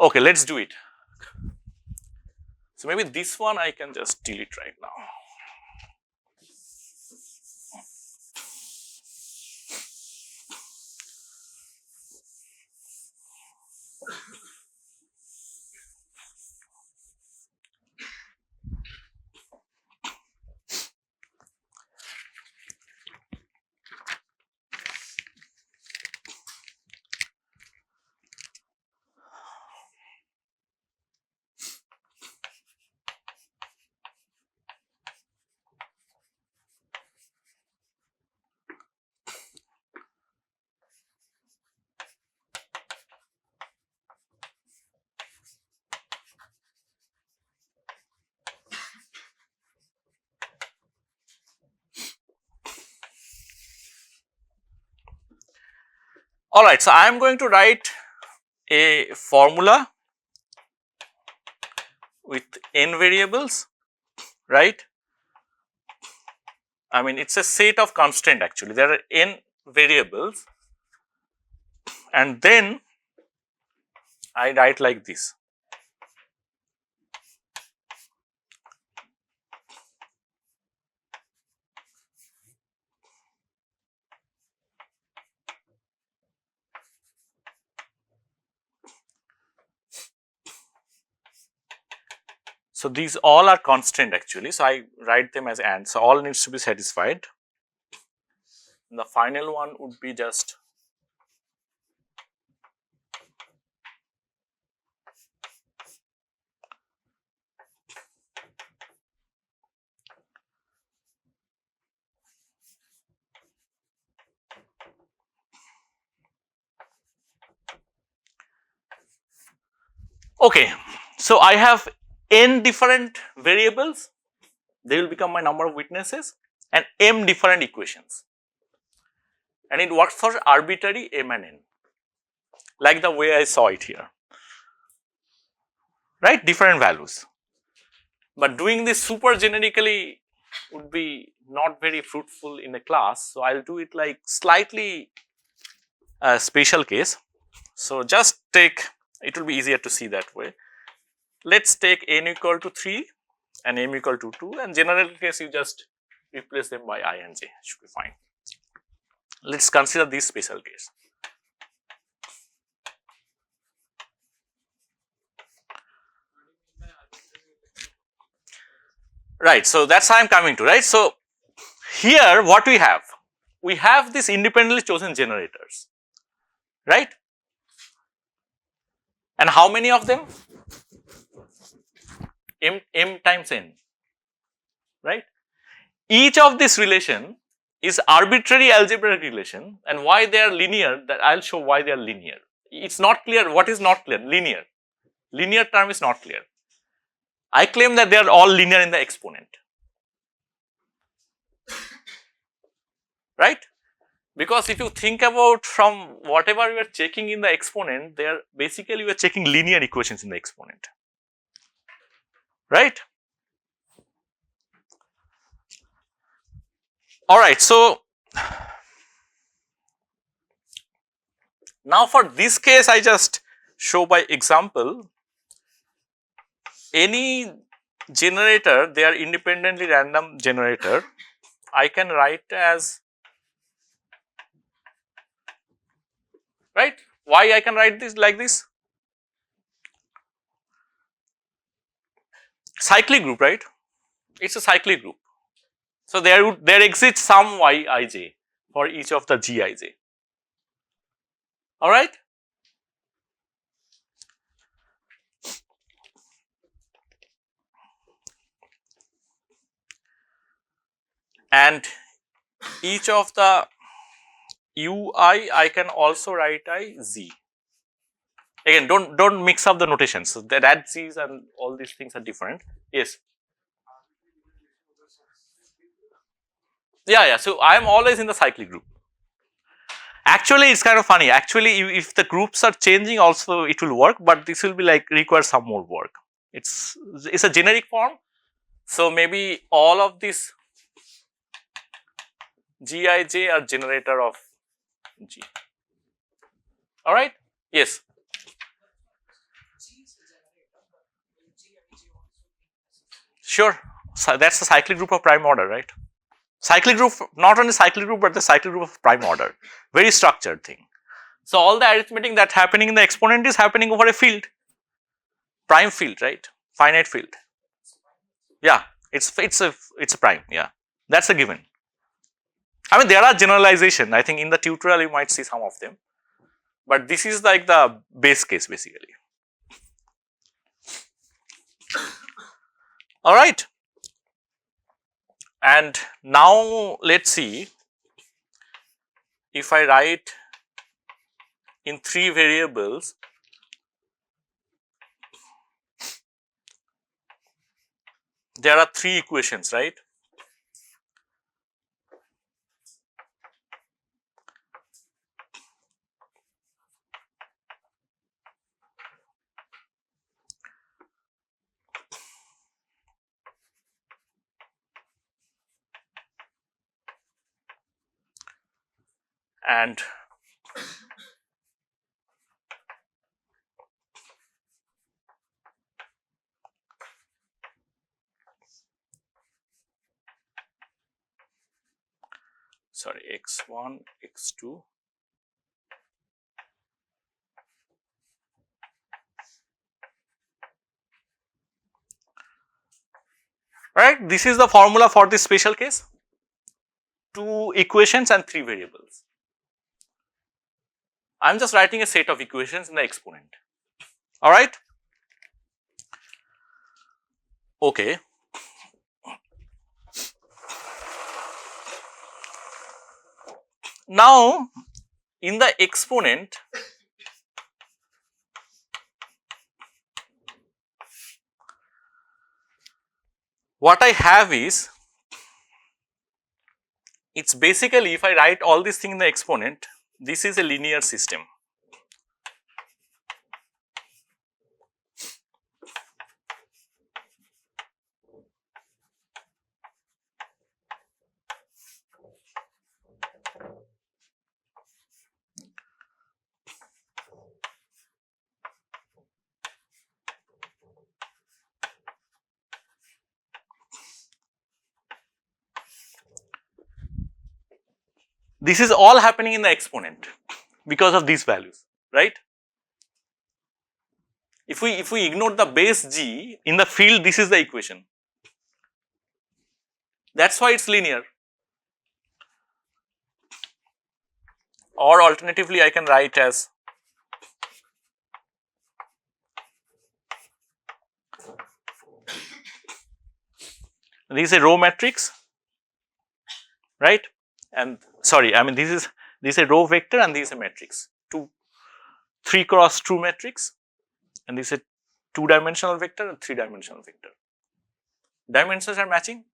Okay, let's do it. So maybe this one I can just delete right now. All right, so I am going to write a formula with n variables, right? I mean, it's a set of constraint actually. There are n variables, and then I write like this. So these all are constraint actually. So I write them as and. So all needs to be satisfied. And the final one would be just okay. So I have n different variables. They will become my number of witnesses and m different equations. And it works for arbitrary m and n, like the way I saw it here, right? Different values. But doing this super generically would be not very fruitful in a class. So I'll do it like slightly a special case. So just take, it will be easier to see that way. Let's take n equal to 3 and m equal to 2, and general case you just replace them by I and j, should be fine. Let's consider this special case. Right, so that's how I am coming to, right. So here what we have these independently chosen generators, right, and how many of them? M times n, right. Each of this relation is arbitrary algebraic relation, and why they are linear, that I'll show why they are linear. It's not clear what is not clear. Linear term is not clear. I claim that they are all linear in the exponent, right? Because if you think about from whatever you are checking in the exponent, they are basically you are checking linear equations in the exponent, right? All right, so now for this case, I just show by example. Any generator, they are independently random generator, I can write as, right? Why I can write this like this? Cyclic group, right? It's a cyclic group. So there exists some Yij for each of the Gij. All right? And each of the Ui I can also write as Z. Again, don't mix up the notations. So that Z's and all these things are different. Yes. Yeah. So I am always in the cyclic group. Actually, it's kind of funny. Actually, if the groups are changing, also it will work, but this will be like require some more work. It's a generic form. So maybe all of these Gij are generator of G. All right. Yes. Sure. So that's the cyclic group of prime order, right? Cyclic group, not only cyclic group, but the cyclic group of prime order. Very structured thing. So all the arithmetic that's happening in the exponent is happening over a field. Prime field, right? Finite field. Yeah, it's a prime. Yeah, that's a given. I mean, there are generalization. I think in the tutorial you might see some of them, but this is like the base case basically. All right, and now let's see if I write in 3 variables. There are 3 equations, right? And sorry, x1, x2. Right, this is the formula for this special case. 2 equations and 3 variables. I am just writing a set of equations in the exponent. All right. Okay. Now, in the exponent, what I have is, it's basically, if I write all these things in the exponent, this is a linear system. This is all happening in the exponent because of these values, right? If we ignore the base g in the field, this is the equation. That's why it's linear. Or alternatively, I can write as this is a row matrix, right? And sorry, I mean this is a row vector and this is a matrix. 3 cross 2 matrix, and this is a 2-dimensional vector and 3-dimensional vector. Dimensions are matching.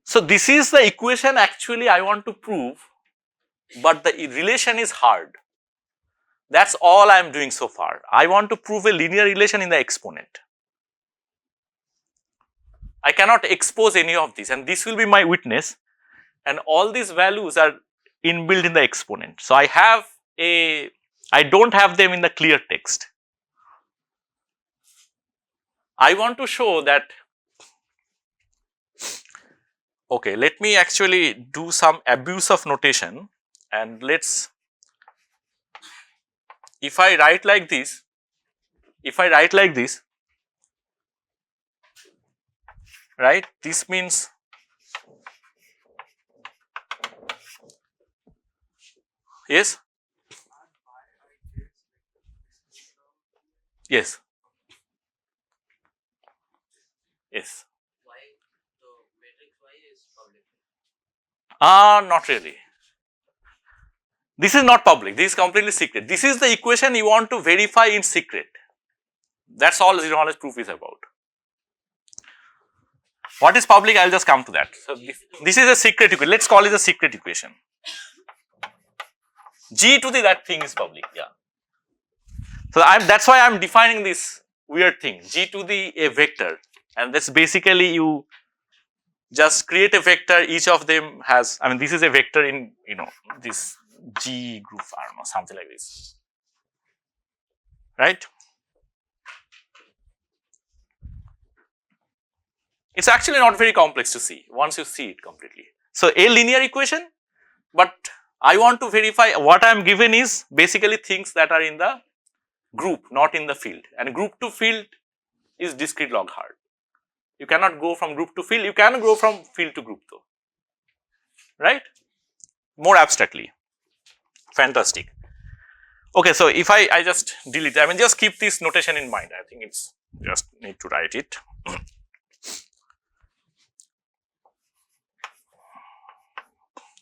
So this is the equation actually I want to prove, but the relation is hard. That's all I am doing so far. I want to prove a linear relation in the exponent. I cannot expose any of these, and this will be my witness, and all these values are inbuilt in the exponent. So I don't have them in the clear text. I want to show that, okay, let me actually do some abuse of notation, and if I write like this, right, this means yes, yes, yes. Why the matrix Y is public? Not really. This is not public, this is completely secret. This is the equation you want to verify in secret. That's all zero knowledge proof is about. What is public? I will just come to that. So this is a secret equation. Let's call it a secret equation. G to the that thing is public. Yeah. So that's why I'm defining this weird thing. G to the a vector, and that's basically you just create a vector. Each of them has. I mean, this is a vector in this G group. I don't know, something like this, right? It's actually not very complex to see once you see it completely. So, a linear equation, but I want to verify what I am given is basically things that are in the group, not in the field, and group to field is discrete log hard. You cannot go from group to field, you can go from field to group though, right? More abstractly. Fantastic. Okay, so if I just delete, I mean just keep this notation in mind. I think it's just need to write it.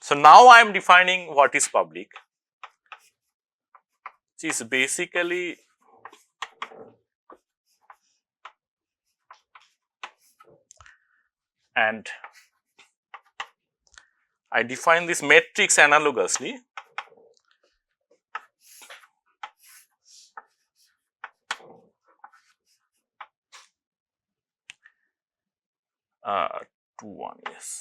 So now I am defining what is public, which is basically and I define this matrix analogously. Uh, 2 1, yes.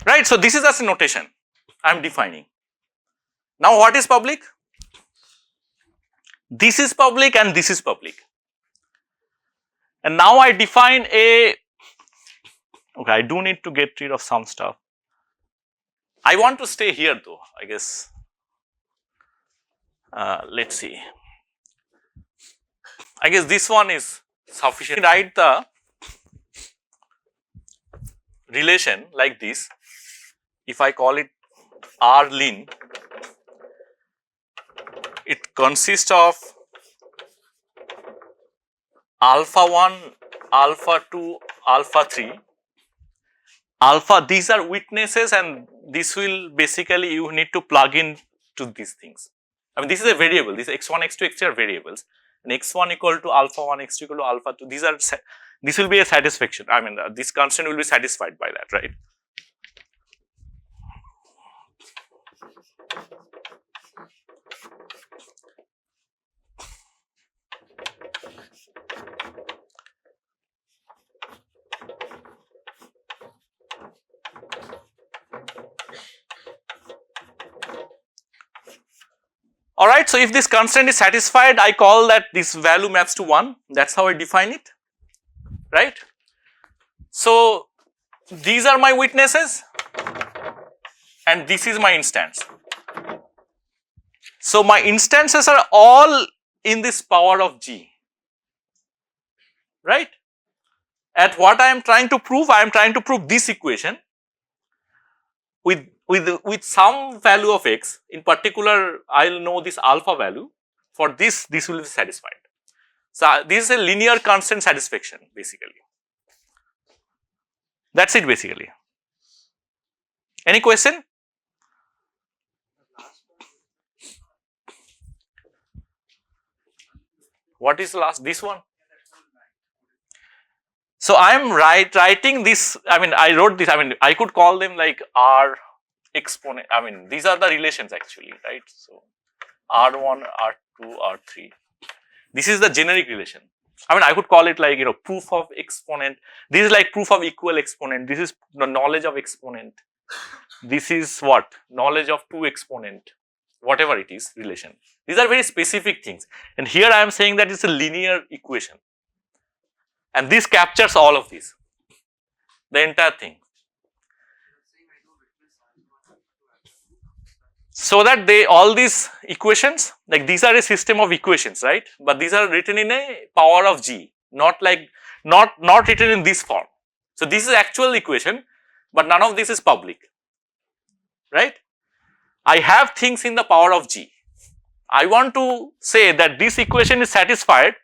Right, so this is as a notation I am defining. Now what is public? This is public and this is public. And now I define a, okay, I do need to get rid of some stuff. I want to stay here though, I guess. Let's see. I guess this one is sufficient. Write the relation like this. If I call it R lin, it consists of alpha 1, alpha 2, alpha 3. Alpha, these are witnesses, and this will basically you need to plug in to these things. I mean, this is a variable, these x1, x2, x3 are variables, and x1 equal to alpha 1, x2 equal to alpha 2, these are, this will be a satisfaction, I mean, this constant will be satisfied by that, right. Alright, so if this constant is satisfied, I call that this value maps to 1, that is how I define it, right. So, these are my witnesses and this is my instance. So, my instances are all in this power of G, right. At what I am trying to prove, I am trying to prove this equation with some value of x. In particular, I will know this alpha value. For this will be satisfied. So, this is a linear constant satisfaction basically. That is it basically. Any question? What is the last? This one? So, I am writing this, I mean, I wrote this, I mean, I could call them like R exponent, I mean, these are the relations actually, right. So, R1, R2, R3, this is the generic relation. I mean, I could call it like, you know, proof of exponent, this is like proof of equal exponent, this is the knowledge of exponent, this is what? Knowledge of 2 exponent, whatever it is, relation. These are very specific things, and here I am saying that it's a linear equation. And this captures all of this, the entire thing. So that they, all these equations, like these are a system of equations, right? But these are written in a power of G, not like, not written in this form. So this is actual equation, but none of this is public, right? I have things in the power of G. I want to say that this equation is satisfied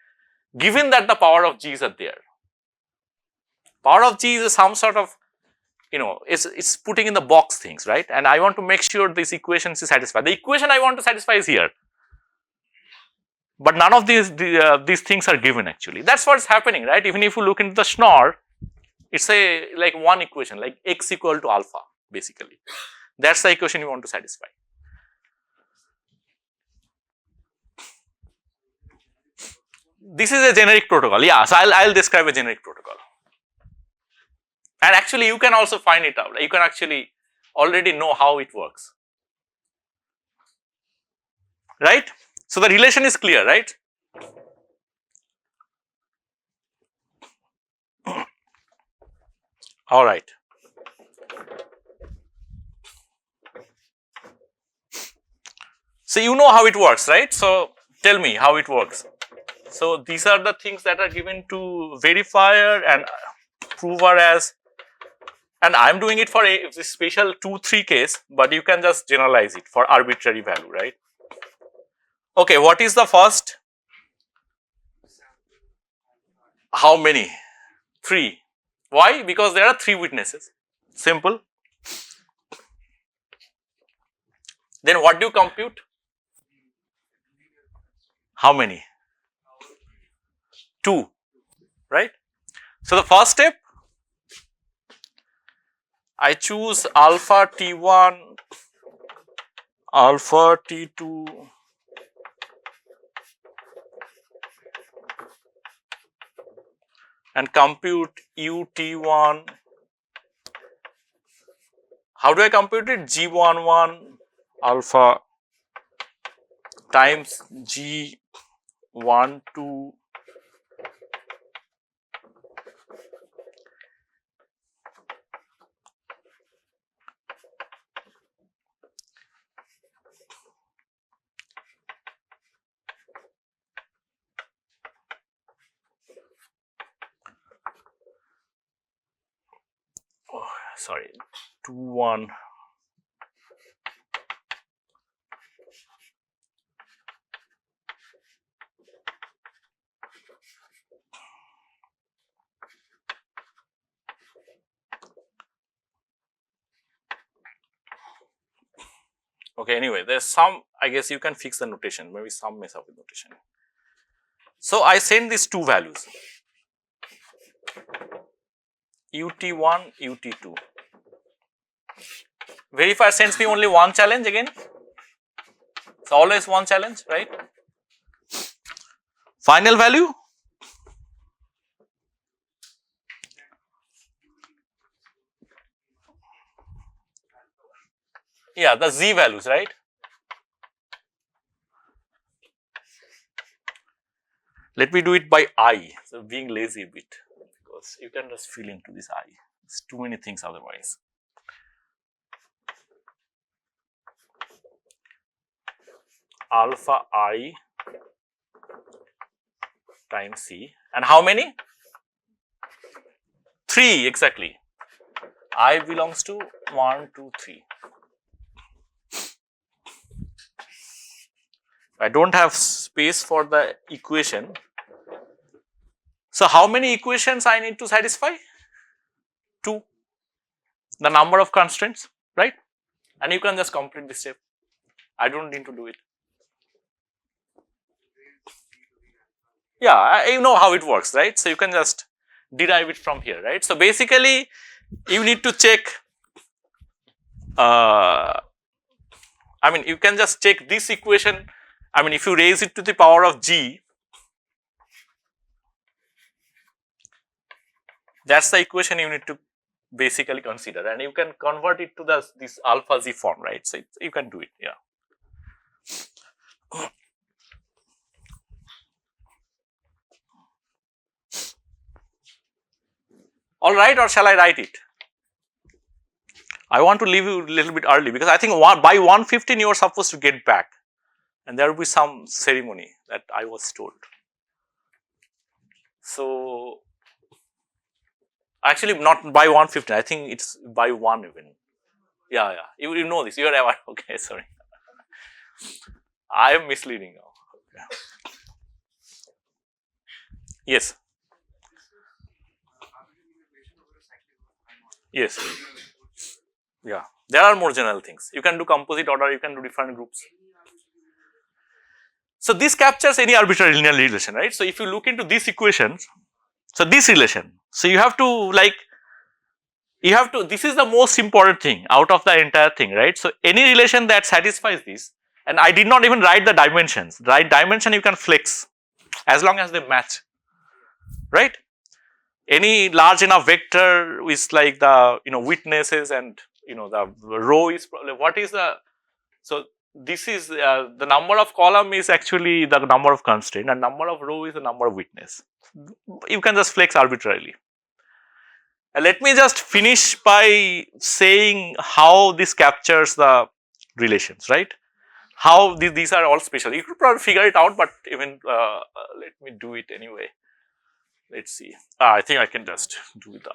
given that the power of G's are there. Power of G is some sort of, you know, it's putting in the box things, right? And I want to make sure this equation is satisfied. The equation I want to satisfy is here, but none of these things are given actually. That's what's happening, right? Even if you look into the Schnorr, it's a like one equation, like x equal to alpha basically. That's the equation you want to satisfy. This is a generic protocol, yeah. So I'll describe a generic protocol. And actually you can also find it out. You can actually already know how it works. Right? So the relation is clear, right? All right. So you know how it works, right? So tell me how it works. So these are the things that are given to verifier and prover as, and I am doing it for a special 2-3 case, but you can just generalize it for arbitrary value, right? Okay, what is the first? How many? 3. Why? Because there are 3 witnesses. Simple. Then what do you compute? How many? 2, right? So the first step, I choose alpha T1, alpha T2, and compute UT1. How do I compute it? G11 alpha times G12 sorry, 2-1. Okay, anyway, there's some, I guess you can fix the notation, maybe some mess up with notation. So I send these 2 values, UT1, UT2. Verifier sends me only 1 challenge again. It's always 1 challenge, right? Final value? Yeah, the Z values, right? Let me do it by I. So being lazy a bit, because you can just fill into this I. It's too many things otherwise. Alpha I times C, and how many? 3 exactly. I belongs to 1, 2, 3. I don't have space for the equation. So how many equations I need to satisfy? 2. The number of constraints, right? And you can just complete this step. I don't need to do it. Yeah, you know how it works, right? So you can just derive it from here, right? So basically, you need to check. I mean, you can just check this equation. I mean, if you raise it to the power of G, that's the equation you need to basically consider, and you can convert it to this alpha Z form, right? So you can do it, yeah. All right, or shall I write it? I want to leave you a little bit early because I think by 1:15 you are supposed to get back, and there will be some ceremony that I was told. So actually, not by 1:15. I think it's by 1 even. Yeah, yeah. You know this. You are aware. Okay, sorry. I am misleading now. Okay. Yes. Yes. Yeah. There are more general things. You can do composite order. You can do different groups. So this captures any arbitrary linear relation, right? So if you look into these equations, so this relation, so you have to this is the most important thing out of the entire thing, right? So any relation that satisfies this, and I did not even write the dimensions, right? Dimension you can flex as long as they match, right? any large enough vector is like the witnesses, and the row is probably what is the, so this is the number of column is actually the number of constraint, and number of row is the number of witness. You can just flex arbitrarily. Let me just finish by saying how this captures the relations, right? How these are all special. You could probably figure it out, but even let me do it anyway. Let's see. I think I can just do the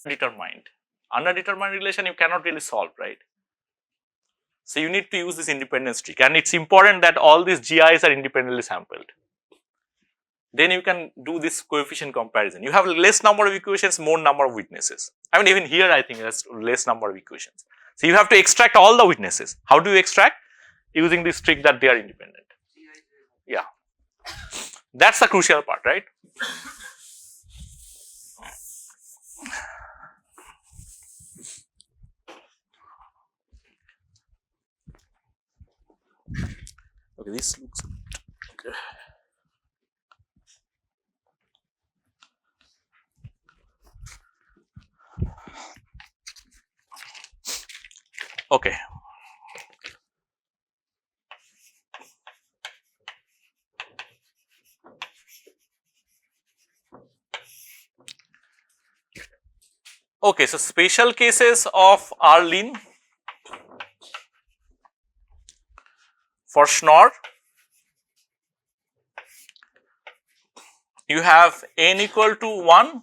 determined. Underdetermined relation you cannot really solve, right? So you need to use this independence trick, and it's important that all these GIs are independently sampled. Then you can do this coefficient comparison. You have less number of equations, more number of witnesses. I mean, even here I think there's less number of equations. So you have to extract all the witnesses. How do you extract? Using this trick that they are independent. Yeah, that's the crucial part, right? Okay, this looks good. Okay. Okay, so special cases of Arlene for Schnorr, you have n equal to 1,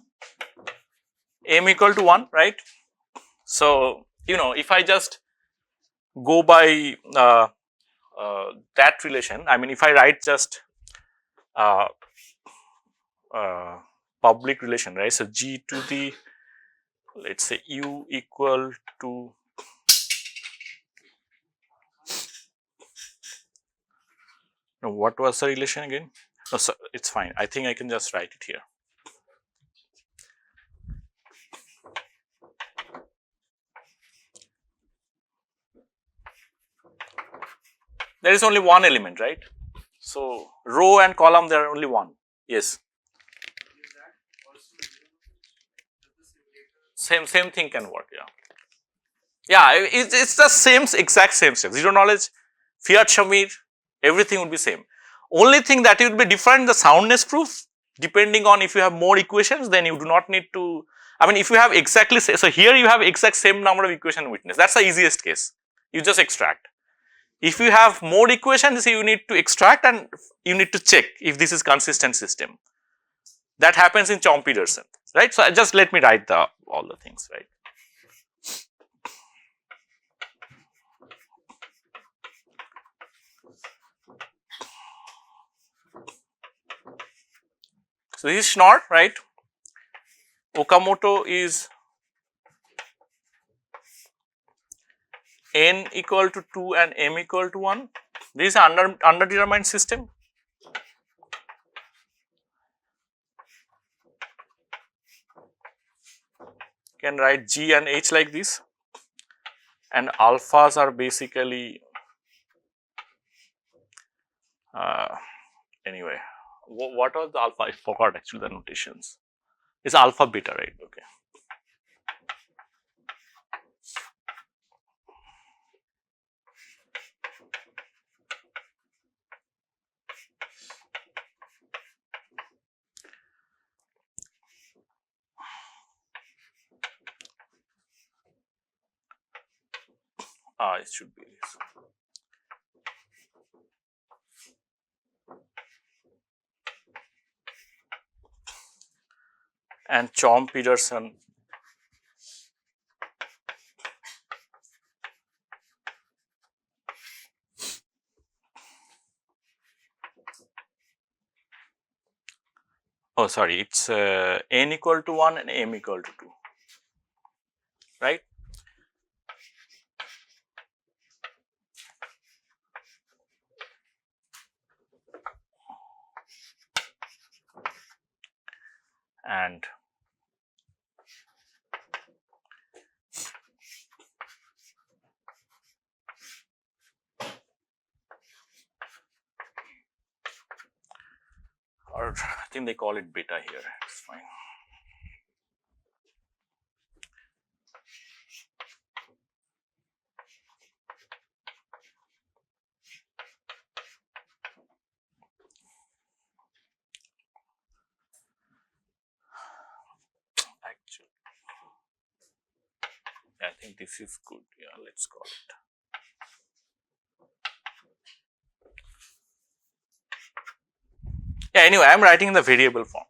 m equal to 1, right? So, if I just go by that relation, I mean, if I write just public relation, right? So, g to the, let's say u equal to what was the relation again? No, so it's fine. I think I can just write it here. There is only one element, right? So row and column, there are only one. Yes. Same thing can work. Yeah. Yeah, it's the same exact same steps. Zero knowledge, Fiat Shamir, everything would be same. Only thing that it would be different, the soundness proof, depending on if you have more equations, then you do not need to. I mean, if you have exactly, so here you have exact same number of equation witness. That's the easiest case. You just extract. If you have more equations, you need to extract and you need to check if this is consistent system. That happens in Chomp-Peterson, right? So just let me write all the things, right? So this is Schnorr, right? Okamoto is n equal to 2 and m equal to 1. This is an underdetermined system. Can write G and H like this, and alphas are basically anyway. What was the alpha? I forgot actually the notations. It's alpha beta, right? Okay. It should be this. And Chomp-Peterson oh sorry, it's n equal to 1 and m equal to 2, right? And think they call it beta here, it's fine. Actually, I think this is good. Yeah, let's call it. Yeah, anyway, I'm writing in the variable form.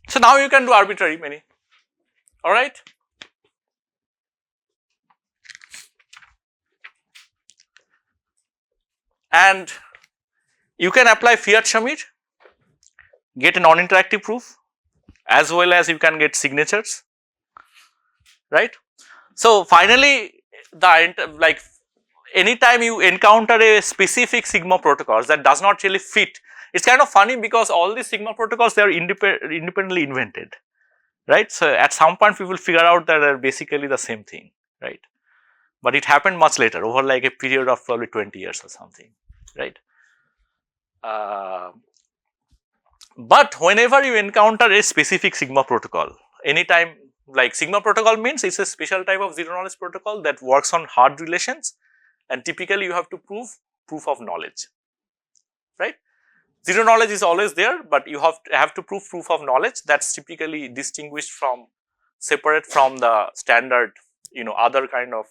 So now you can do arbitrary many. All right. And you can apply Fiat-Shamir, get a non-interactive proof, as well as you can get signatures, right? So finally, like anytime you encounter a specific sigma protocols that does not really fit, it's kind of funny because all these sigma protocols, they are independently invented, right? So at some point we will figure out that they're basically the same thing, right? But it happened much later, over like a period of probably 20 years or something, right? But whenever you encounter a specific sigma protocol, anytime, like sigma protocol means it's a special type of zero knowledge protocol that works on hard relations, and typically you have to prove proof of knowledge, right? Zero knowledge is always there, but you have to prove proof of knowledge. That's typically distinguished from, separate from the standard, other kind of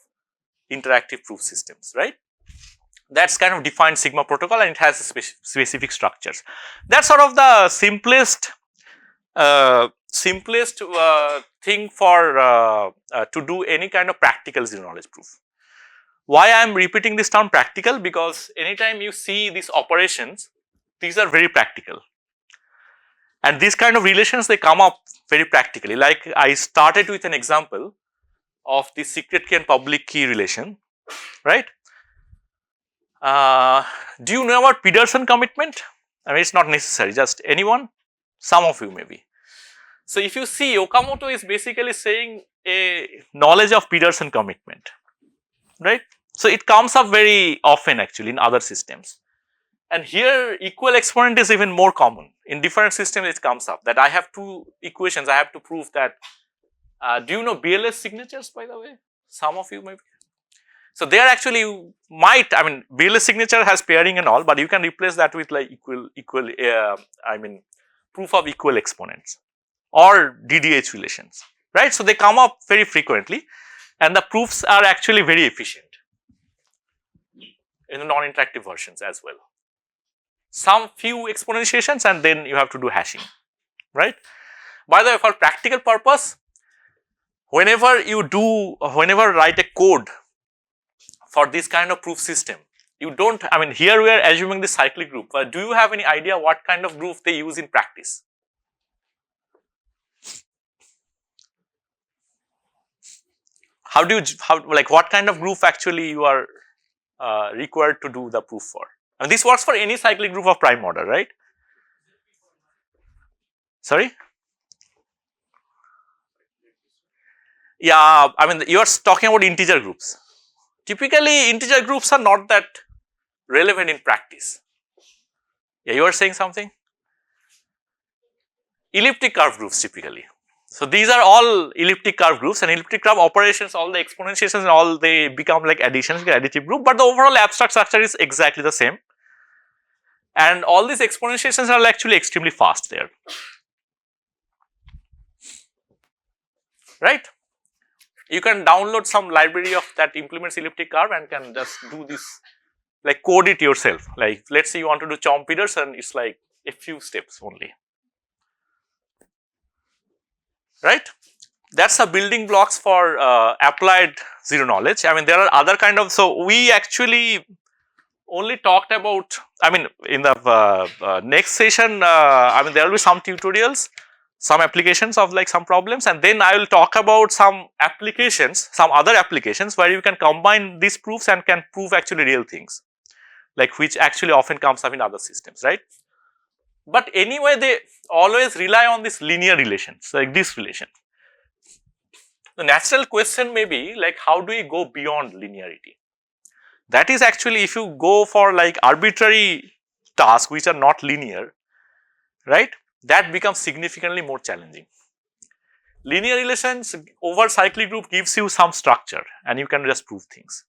interactive proof systems, right? That's kind of defined sigma protocol, and it has specific structures. That's sort of the simplest thing for to do any kind of practical zero knowledge proof. Why I am repeating this term practical? Because anytime you see these operations, these are very practical, and these kind of relations, they come up very practically. Like I started with an example of the secret key and public key relation, right? Do you know about Peterson commitment? I mean, it's not necessary, just anyone, some of you maybe. So if you see, Okamoto is basically saying a knowledge of Peterson commitment, right? So it comes up very often actually in other systems. And here equal exponent is even more common. In different systems it comes up that I have two equations, I have to prove that. Do you know BLS signatures, by the way? Some of you maybe. So they are actually, you might, I mean, BLS signature has pairing and all, but you can replace that with like proof of equal exponents or DDH relations, right? So they come up very frequently, and the proofs are actually very efficient in the non-interactive versions as well. Some few exponentiations, and then you have to do hashing, right? By the way, for practical purpose, whenever write a code for this kind of proof system, you don't, I mean, here we are assuming the cyclic group, but do you have any idea what kind of group they use in practice? Like what kind of group actually you are required to do the proof for? And this works for any cyclic group of prime order, right? Sorry? Yeah, I mean, you are talking about integer groups. Typically, integer groups are not that relevant in practice. Yeah, you are saying something? Elliptic curve groups typically. So these are all elliptic curve groups, and elliptic curve operations, all the exponentiations and all, they become like additions, additive group, but the overall abstract structure is exactly the same. And all these exponentiations are actually extremely fast there, right? You can download some library of that implements elliptic curve and can just do this, like code it yourself. Like let's say you want to do Chomp-Peterson, it's like a few steps only, right? That's the building blocks for applied zero knowledge. I mean, there are other kind of, so we actually only talked about, I mean, in the next session, I mean, there will be some tutorials, some applications of like some problems, and then I will talk about some applications, some other applications where you can combine these proofs and can prove actually real things, like which actually often comes up in other systems, right? But anyway, they always rely on this linear relations, like this relation. The natural question may be like, how do we go beyond linearity? That is actually, if you go for like arbitrary tasks which are not linear, right, that becomes significantly more challenging. Linear relations over cyclic group gives you some structure and you can just prove things.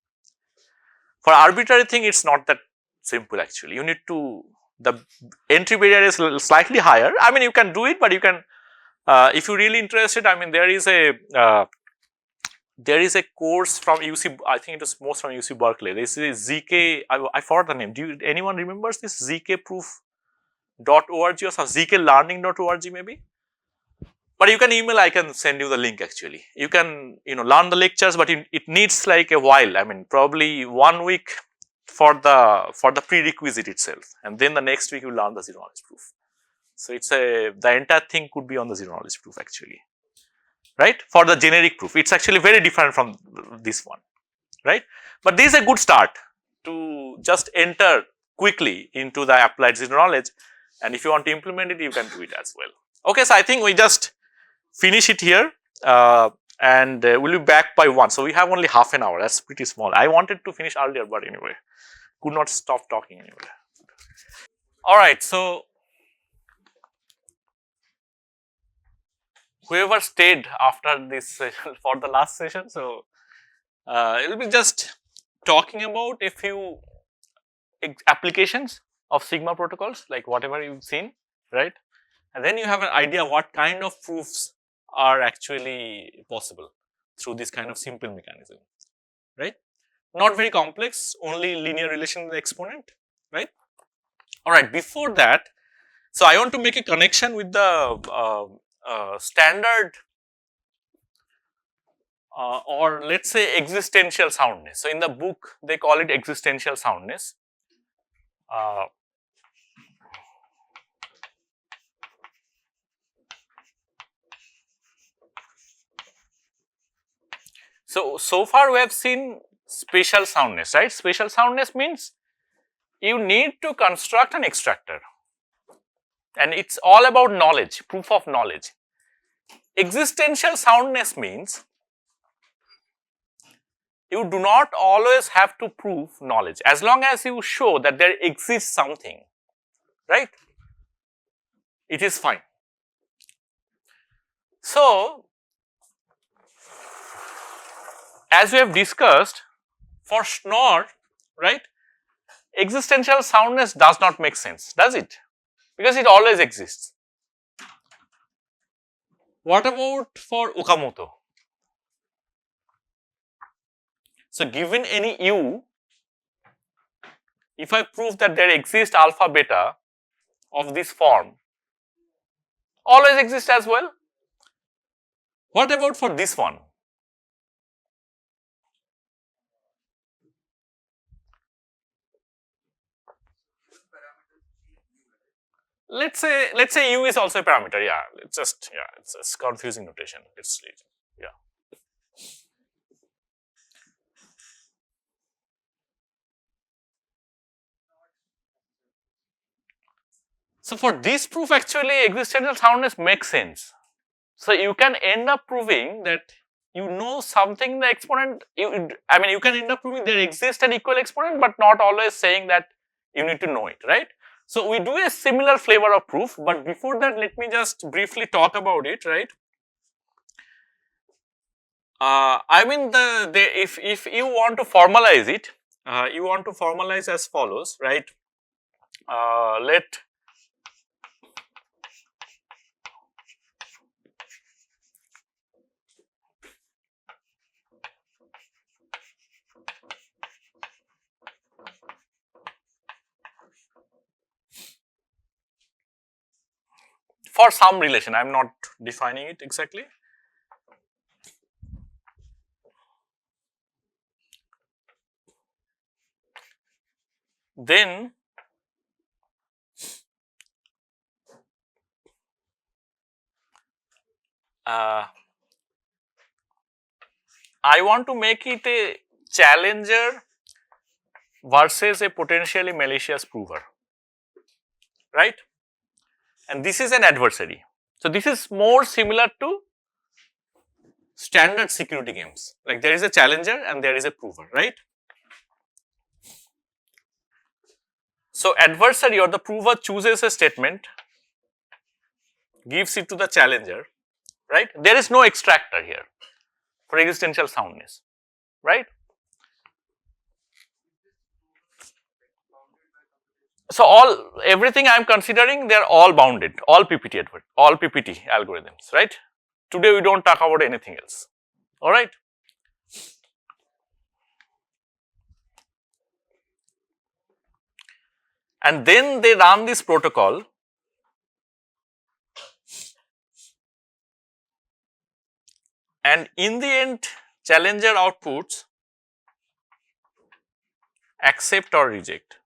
For arbitrary thing, it's not that simple actually. You need to, the entry barrier is slightly higher. I mean, you can do it, but you can, if you're really interested, I mean, there is a course from UC, I think it was most from UC Berkeley. This is ZK, I forgot the name. Anyone remembers this? zkproof.org or some zklearning.org maybe? But you can email, I can send you the link actually. You can, learn the lectures, but it needs like a while. I mean, probably 1 week for the prerequisite itself. And then the next week you learn the zero knowledge proof. So it's the entire thing could be on the zero knowledge proof actually. Right? For the generic proof. It's actually very different from this one. Right? But this is a good start to just enter quickly into the applied zero knowledge. And if you want to implement it, you can do it as well. Okay, so I think we just finish it here and we'll be back by 1. So we have only half an hour. That's pretty small. I wanted to finish earlier, but anyway, could not stop talking anyway. All right, so whoever stayed after this session for the last session, so it will be just talking about a few applications of Sigma protocols, like whatever you've seen, right? And then you have an idea what kind of proofs are actually possible through this kind of simple mechanism, right? Not very complex, only linear relation with the exponent, right? All right, before that, so I want to make a connection with the standard or let's say existential soundness. So in the book, they call it existential soundness. So far we have seen spatial soundness, right? Spatial soundness means you need to construct an extractor and it's all about knowledge, proof of knowledge. Existential soundness means you do not always have to prove knowledge as long as you show that there exists something, right? It is fine. So, as we have discussed, for Schnorr, right, existential soundness does not make sense, does it? Because it always exists. What about for Okamoto? So, given any u, if I prove that there exists alpha beta of this form, always exists as well. What about for this one? Let's say u is also a parameter. Yeah, it's just confusing notation. Let's read. Yeah. So for this proof, actually, existential soundness makes sense. So you can end up proving that you know something the exponent. I mean, you can end up proving there exists an equal exponent, but not always saying that you need to know it, right? So we do a similar flavor of proof, but before that, let me just briefly talk about it, right? I mean, if you want to formalize it, you want to formalize as follows, right? Let for some relation, I am not defining it exactly. Then I want to make it a challenger versus a potentially malicious prover, right? And this is an adversary. So this is more similar to standard security games. Like there is a challenger and there is a prover, right? So adversary or the prover chooses a statement, gives it to the challenger, right? There is no extractor here for existential soundness, right? So everything I am considering, they are all bounded, all PPT algorithms, right? Today we don't talk about anything else, all right? And then they run this protocol, and in the end, challenger outputs accept or reject,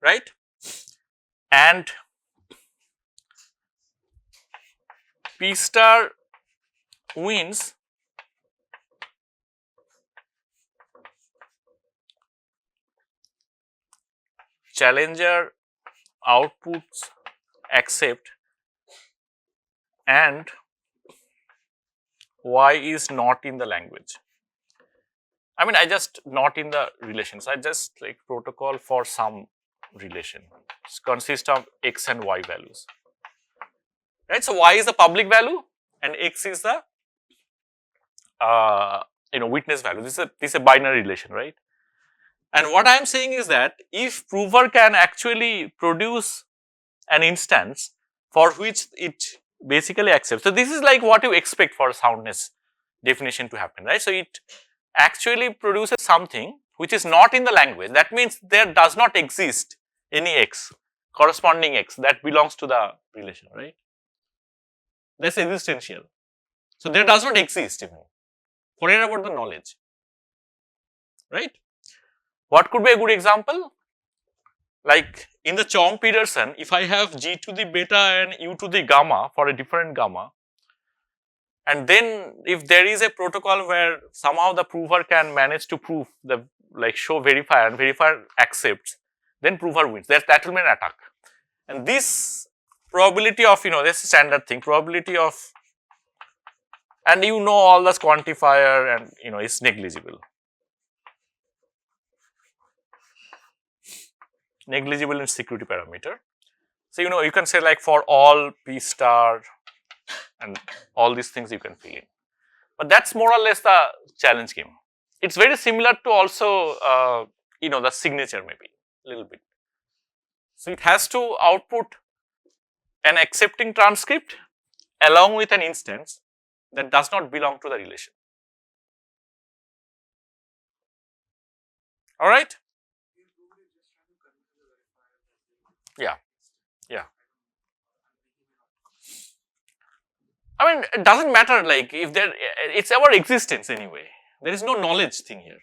right? And P star wins challenger outputs accept and Y is not in the language. I mean, I just not in the relations. I just like protocol for some relation. It consists of X and Y values, right? So Y is the public value and X is the witness value. This is a binary relation, right? And what I am saying is that if prover can actually produce an instance for which it basically accepts. So this is like what you expect for soundness definition to happen, right? So it actually produces something which is not in the language. That means there does not exist any X, corresponding X that belongs to the relation, right? That's existential. So there does not exist even. Forget about the knowledge, right? What could be a good example? Like in the Chomp-Peterson, if I have G to the beta and U to the gamma for a different gamma, and then if there is a protocol where somehow the prover can manage to prove the like show verifier and verifier accepts, then prover wins. That will be an attack. And this probability of this standard thing, probability of, and all this quantifier and it's negligible. Negligible in security parameter. So you can say like for all P star and all these things you can fill in. But that's more or less the challenge game. It's very similar to also the signature maybe a little bit. So it has to output an accepting transcript along with an instance that does not belong to the relation. All right? Yeah. Yeah. I mean, it doesn't matter like if it's our existence anyway. There is no knowledge thing here.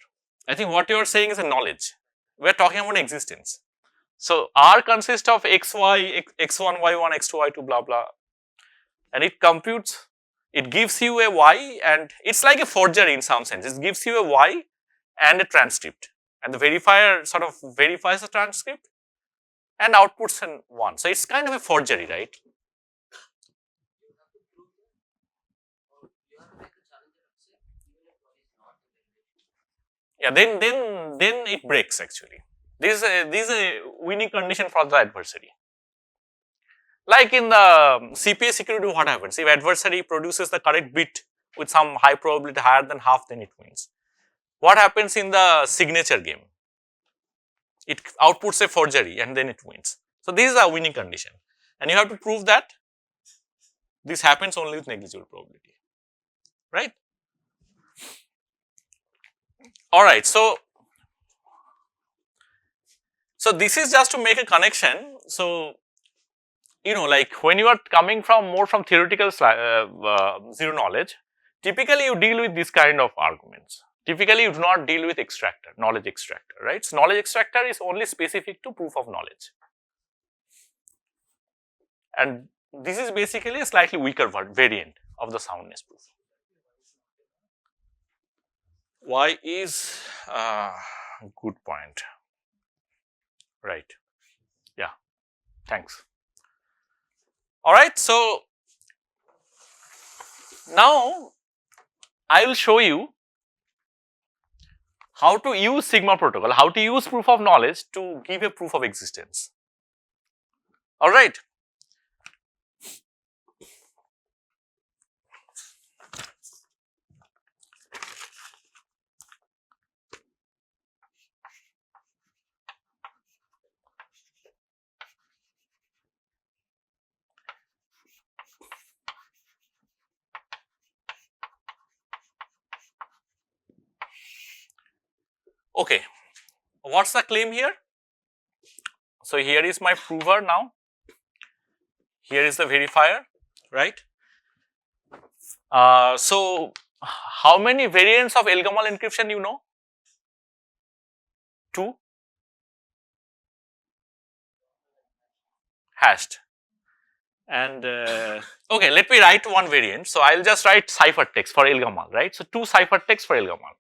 I think what you are saying is a knowledge. We are talking about existence. So R consists of xy, x1, y1, x2, y2, blah blah, and it computes. It gives you a y, and it's like a forgery in some sense. It gives you a y and a transcript, and the verifier sort of verifies the transcript and outputs an 1. So it's kind of a forgery, right? Yeah, then it breaks actually. This is a winning condition for the adversary. Like in the CPA security, what happens? If adversary produces the correct bit with some high probability higher than half, then it wins. What happens in the signature game? It outputs a forgery and then it wins. So this is a winning condition. And you have to prove that this happens only with negligible probability, right? Alright, so this is just to make a connection. So, like when you are coming from more from theoretical zero knowledge, typically you deal with this kind of arguments. Typically you do not deal with extractor, knowledge extractor, right? So knowledge extractor is only specific to proof of knowledge. And this is basically a slightly weaker variant of the soundness proof. Why is good point, right? Yeah. Thanks. All right. So now I will show you how to use Sigma protocol, how to use proof of knowledge to give a proof of existence. All right. Okay. What's the claim here? So here is my prover now. Here is the verifier, right? So how many variants of Elgamal encryption you know? 2. Hashed. And okay, let me write one variant. So I'll just write ciphertext for Elgamal, right? So 2 ciphertext for Elgamal.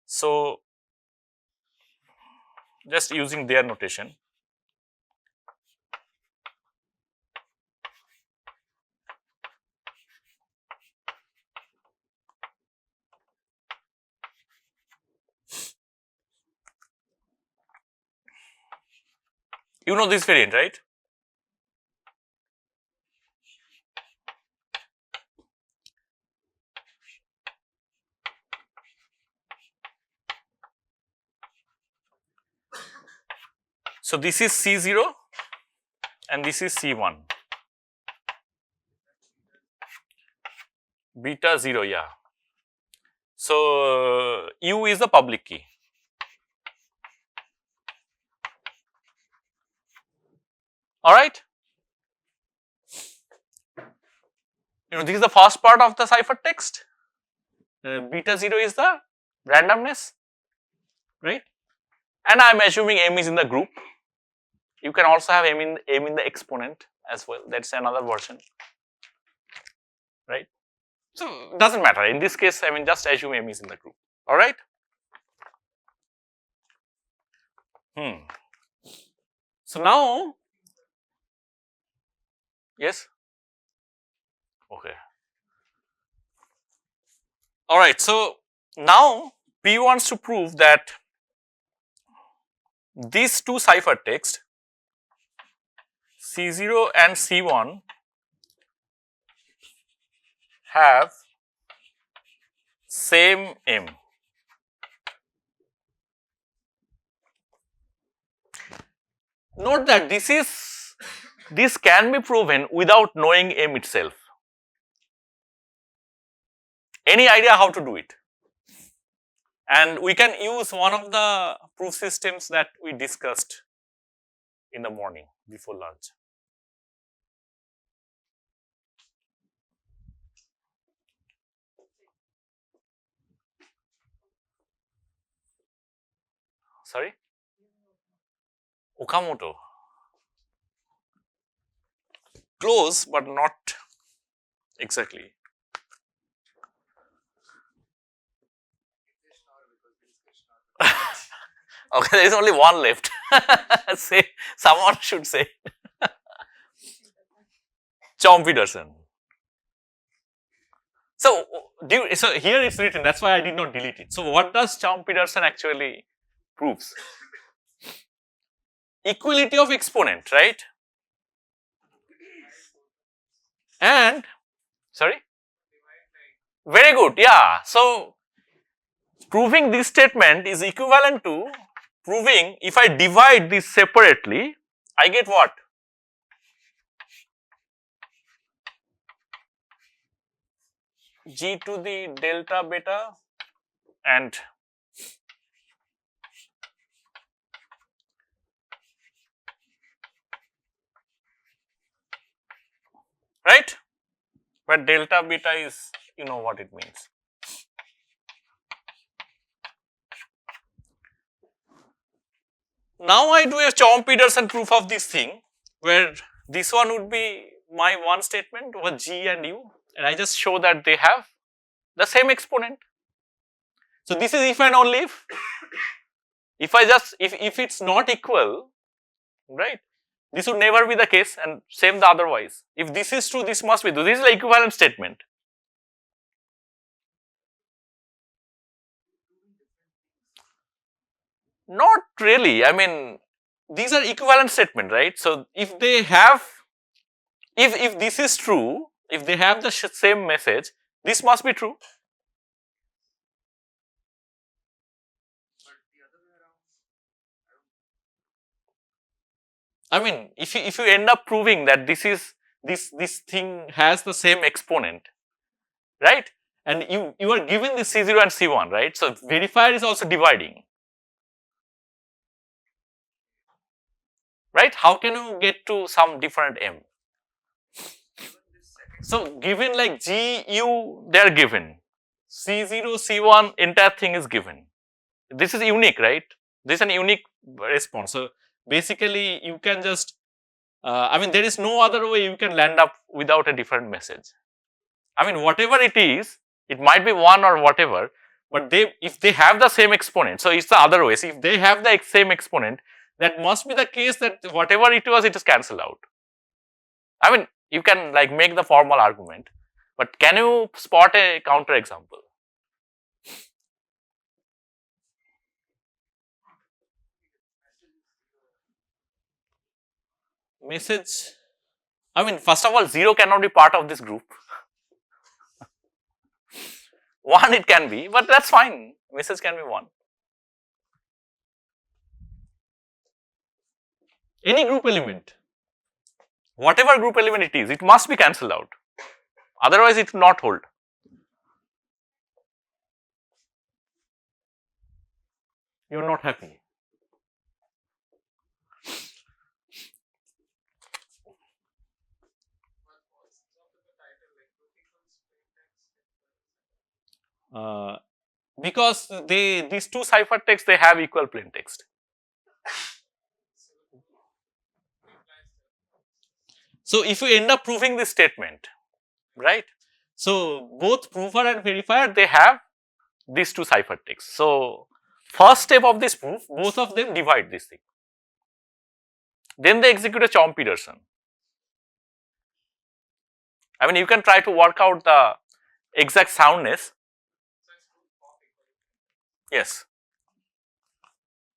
So just using their notation. You know this variant, right? So this is C0 and this is C1. Beta 0, yeah. So U is the public key. All right. You know, this is the first part of the ciphertext. Beta 0 is the randomness, right? And I am assuming M is in the group. You can also have M in the exponent as well. That's another version, right? So doesn't matter. In this case, I mean, just assume M is in the group. All right. So now, yes. Okay. All right. So now P wants to prove that these 2 ciphertext C0 and C1 have same M. Note that this can be proven without knowing M itself. Any idea how to do it? And we can use one of the proof systems that we discussed in the morning before lunch. Sorry? Okamoto. Close, but not exactly. Okay, there is only one left. Say, someone should say. Chomp-Peterson. So here it's written, that's why I did not delete it. So what does Chomp-Peterson actually proves? Equality of exponent, right? And, sorry? Very good, yeah. So proving this statement is equivalent to proving if I divide this separately, I get what? G to the delta beta and right? But delta beta is, you know what it means. Now I do a Chomp-Peterson proof of this thing, where this one would be my one statement over G and U, and I just show that they have the same exponent. So this is if and only if. If I just, if it's not equal, right, This would never be the case, and same the otherwise. If this is true, this must be true. This is the equivalent statement. Not really. I mean, these are equivalent statement, right? So if they have, if this is true, if they have the same message, this must be true. I mean, if you end up proving that this thing has the same exponent, right? And you are given this C0 and C1, right? So verifier is also dividing, right? How can you get to some different M? So given like G, U, they are given. C0, C1, entire thing is given. This is unique, right? This is an unique response. So basically, you can just, I mean, there is no other way you can land up without a different message. I mean, whatever it is, it might be 1 or whatever, but if they have the same exponent, so it's the other way. So if they have the same exponent, that must be the case that whatever it was, it is cancelled out. I mean, you can like make the formal argument, but can you spot a counter example? Message, I mean, first of all, 0 cannot be part of this group. 1 it can be, but that's fine. Message can be 1. Any group element, whatever group element it is, it must be cancelled out. Otherwise, it will not hold. You are not happy. Because these two ciphertexts, they have equal plain text. So if you end up proving this statement, right? So both prover and verifier, they have these two ciphertexts. So first step of this proof, both of them divide this thing. Then they execute a Chomp-Peterson. I mean, you can try to work out the exact soundness. Yes.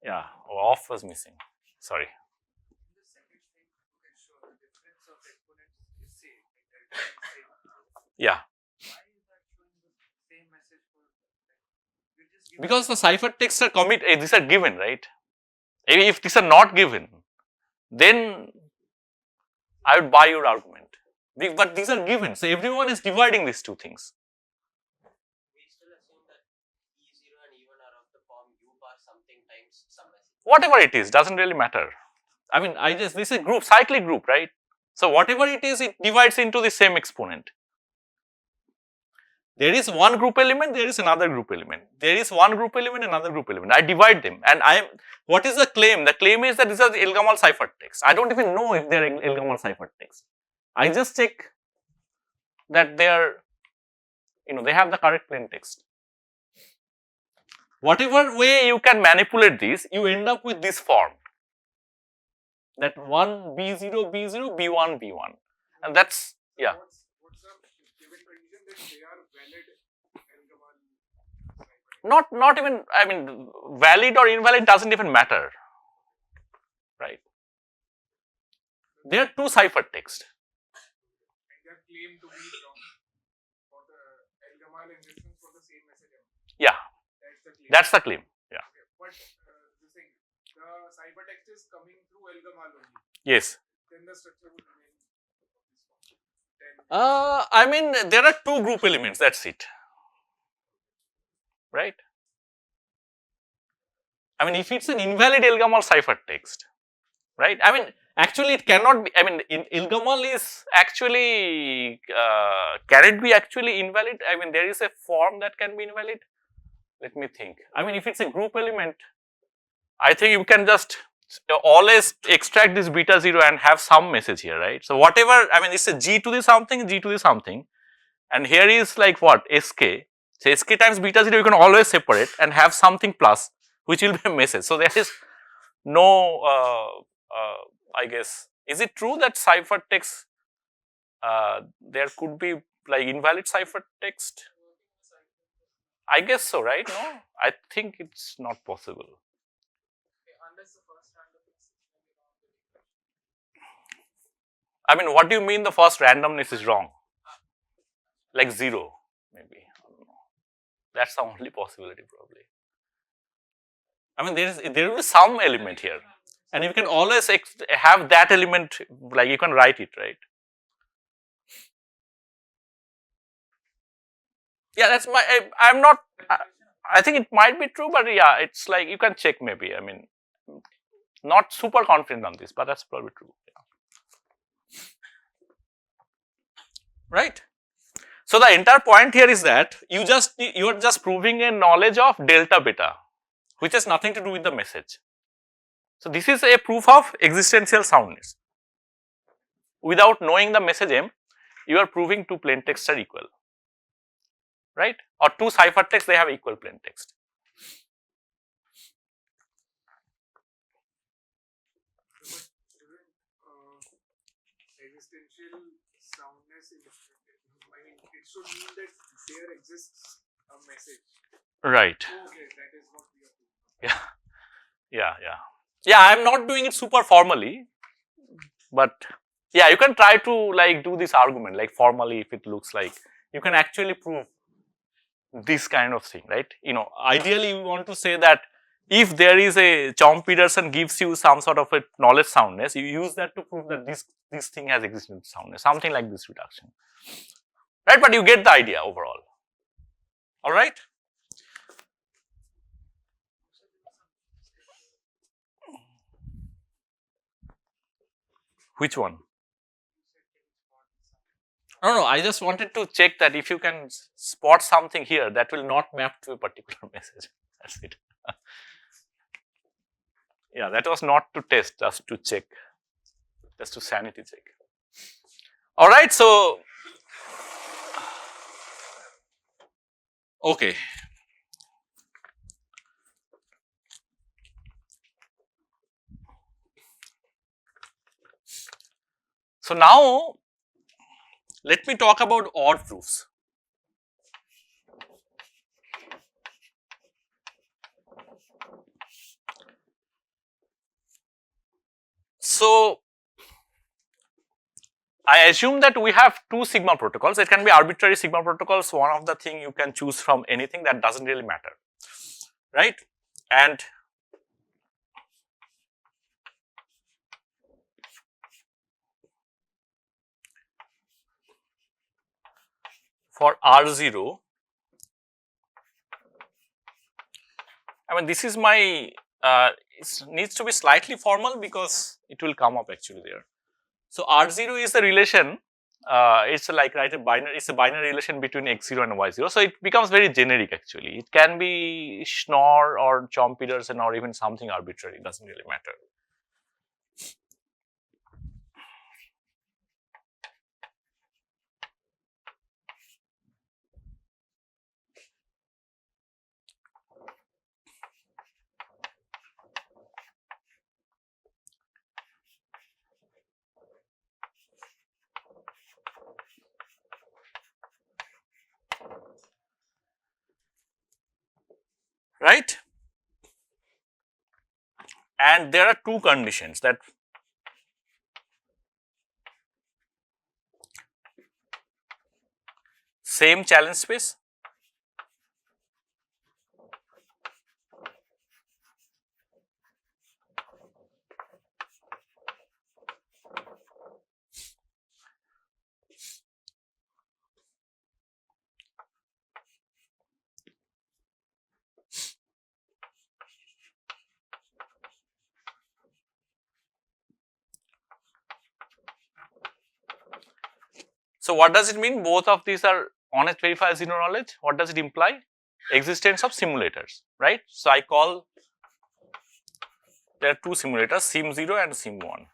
Yeah, off was missing. Sorry. Yeah. Because the ciphertexts are these are given, right? If these are not given, then I would buy your argument. But these are given, so everyone is dividing these two things. We still assume that E0 and E1 are of the form U bar something times some message. Whatever it is, doesn't really matter. I mean, this is group, cyclic group, right? So whatever it is, it divides into the same exponent. There is one group element, there is another group element. There is one group element, another group element. I divide them, and what is the claim? The claim is that these are Elgamal ciphertext. I don't even know if they are Elgamal ciphertext. I just check that they are, they have the correct plain text. Whatever way you can manipulate this, you end up with this form. That 1 B0 B0 B1 B1, and that's yeah. What's the given condition that they are valid Elgamal? Not even, I mean, valid or invalid doesn't even matter, right? They are two ciphertext. And they are claimed to be for the Elgamal existence for the same message. Yeah, that's the claim. Yeah. Okay. But this thing, the ciphertext is coming through Elgamal only. Yes. Then the structure would remain this one. I mean, there are two group elements. That's it. Right? I mean, if it's an invalid Elgamal ciphertext, right? I mean, actually, it cannot be. I mean, Elgamal is actually can it be actually invalid? I mean, there is a form that can be invalid. Let me think. I mean, if it's a group element, I think you can just always extract this beta 0 and have some message here, right? So whatever, I mean, it's a G to the something, G to the something, and here is like what, SK. So SK times beta 0 you can always separate and have something plus, which will be a message. So there is no, I guess, Is it true that ciphertext, there could be like invalid ciphertext? I guess so, right? No, I think it's not possible. Unless the first randomness is maybe wrong. I mean, what do you mean the first randomness is wrong? Like 0, maybe. I don't know. That's the only possibility, probably. I mean, there will be some element here, and you can always have that element, like you can write it, right? Yeah, that's my. I'm not. I think it might be true, but yeah, it's like you can check maybe. I mean, not super confident on this, but that's probably true. Yeah. Right. So the entire point here is that you are just proving a knowledge of delta beta, which has nothing to do with the message. So this is a proof of existential soundness. Without knowing the message M, you are proving two plain texts are equal, right? Or two ciphertexts, they have equal plain text. Existential soundness in I mean, it should mean that there exists a message. Right. Okay, that is what we are doing. Yeah, I am not doing it super formally, but yeah, you can try to like do this argument like formally if it looks like you can actually prove this kind of thing, right? You know, ideally we want to say that if there is a Chomsky-Peterson gives you some sort of a knowledge soundness, you use that to prove that this thing has existential soundness, something like this reduction, right? But you get the idea overall. All right. Which one? No, I just wanted to check that if you can spot something here that will not map to a particular message. That's it. Yeah, that was not to test, just to check, just to sanity check. All right, so okay. So now let me talk about odd proofs. So I assume that we have two sigma protocols. It can be arbitrary sigma protocols. One of the thing you can choose from anything, that doesn't really matter, right? And for R0, I mean, this is my, it needs to be slightly formal because it will come up actually there. So R0 is the relation, it's like a binary, it's a binary relation between X0 and Y0. So it becomes very generic actually. It can be Schnorr or Chomsky-Peterson or even something arbitrary, it doesn't really matter. Right? And there are two conditions that same challenge space, so what does it mean? Both of these are honest verified zero knowledge. What does it imply? Existence of simulators, right? So I call, there are two simulators, Sim0 and Sim1,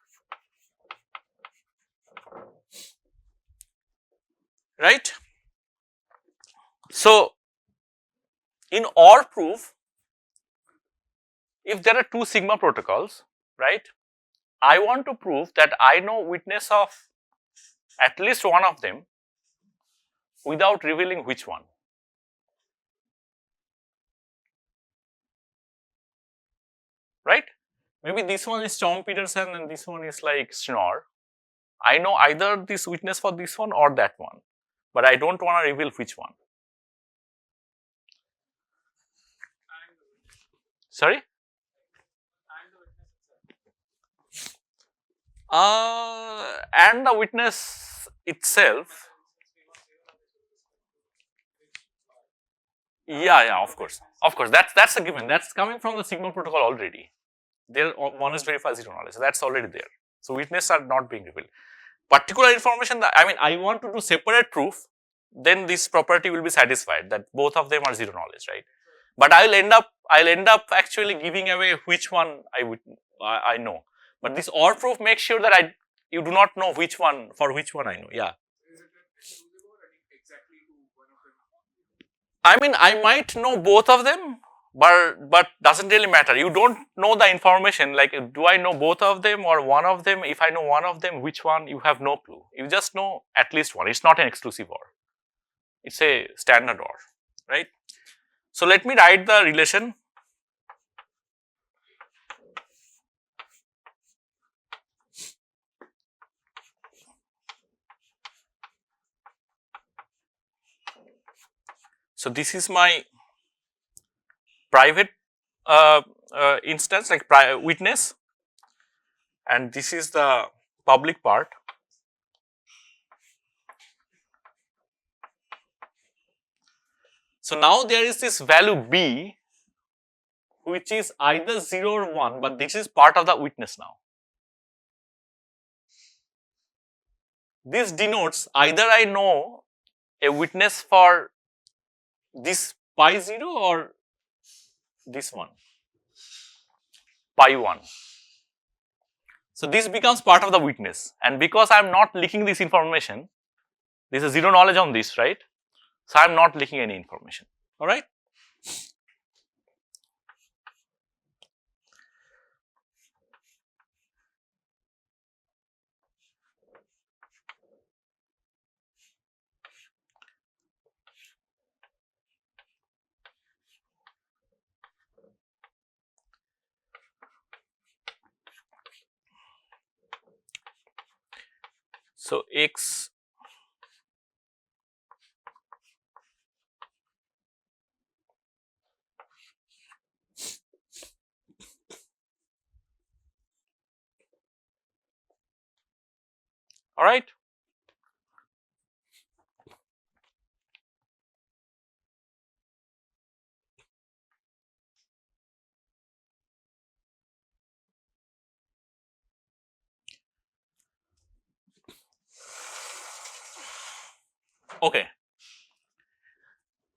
right? So in OR proof, if there are two sigma protocols, right, I want to prove that I know witness of at least one of them without revealing which one. Right? Maybe this one is Tom Peterson and this one is like Schnorr. I know either this witness for this one or that one, but I don't want to reveal which one. Sorry? And the witness itself. Yeah, of course. That's a given. That's coming from the Sigma protocol already. There, one is verified zero knowledge. That's already there. So witness are not being revealed. Particular information that I want to do separate proof, then this property will be satisfied that both of them are zero knowledge, right? But I'll end up actually giving away which one I know. But this OR proof makes sure that you do not know which one for which one I know. Yeah. I mean, I might know both of them, but doesn't really matter. You don't know the information, like do I know both of them or one of them? If I know one of them, which one, you have no clue. You just know at least one. It's not an exclusive OR. It's a standard OR, right? So let me write the relation. So this is my private instance, like witness, and this is the public part. So now there is this value B, which is either 0 or 1, but this is part of the witness now. This denotes either I know a witness for this pi 0 or this one, pi 1. So this becomes part of the witness, and because I am not leaking this information, there is a zero knowledge on this, right? So I am not leaking any information, all right? So X all right. Okay.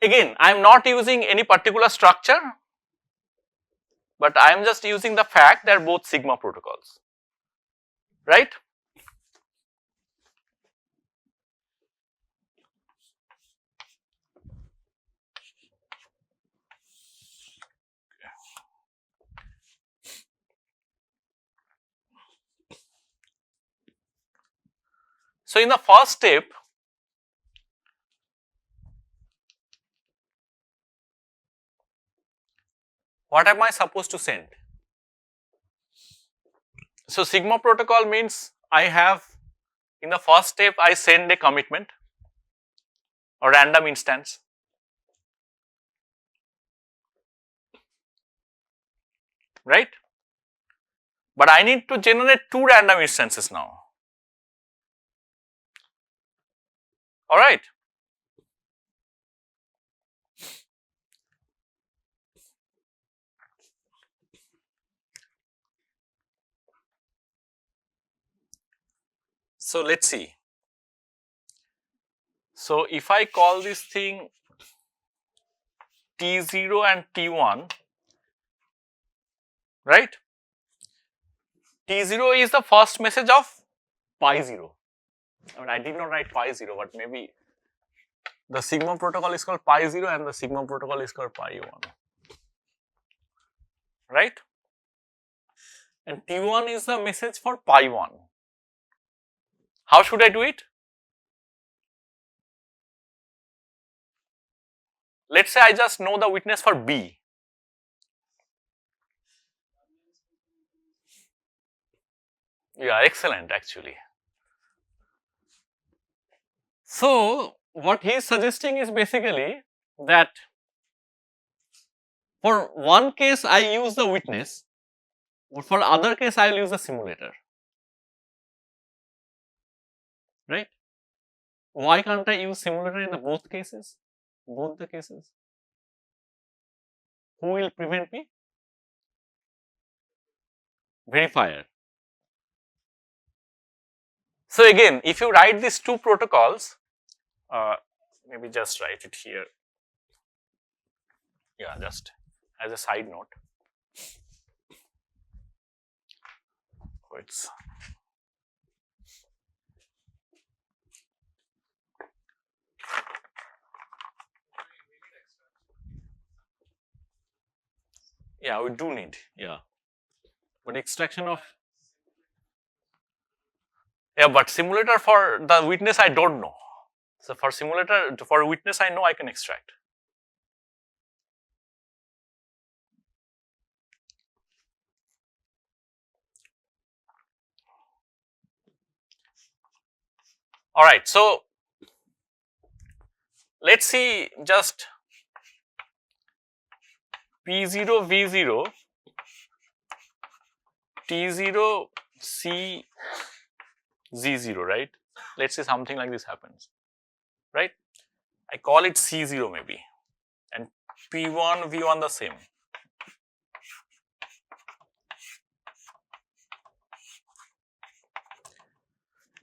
Again, I am not using any particular structure, but I am just using the fact they are both sigma protocols, right? So in the first step, what am I supposed to send? So sigma protocol means I have, in the first step, I send a commitment or random instance. Right? But I need to generate two random instances now. All right. So let's see. So if I call this thing T0 and T1, right? T0 is the first message of pi 0. I mean, I did not write pi 0, but maybe the sigma protocol is called pi 0 and the sigma protocol is called pi 1, right? and T1 is the message for pi 1. How should I do it? Let's say I just know the witness for B. Yeah, excellent actually. So, what he is suggesting is basically that for one case I use the witness, but for other case I will use the simulator. Right? Why can't I use simulator in the both cases? Both the cases? Who will prevent me? Verifier. So again, if you write these two protocols, maybe just write it here. Yeah, just as a side note. It's yeah, we do need, yeah. But extraction of, yeah, but simulator for the witness I don't know. So for simulator, for witness I know I can extract. Alright, so let's see just P0, V0, T0, C, Z0, right? Let's say something like this happens, right? I call it C0 maybe, and P1, V1 the same.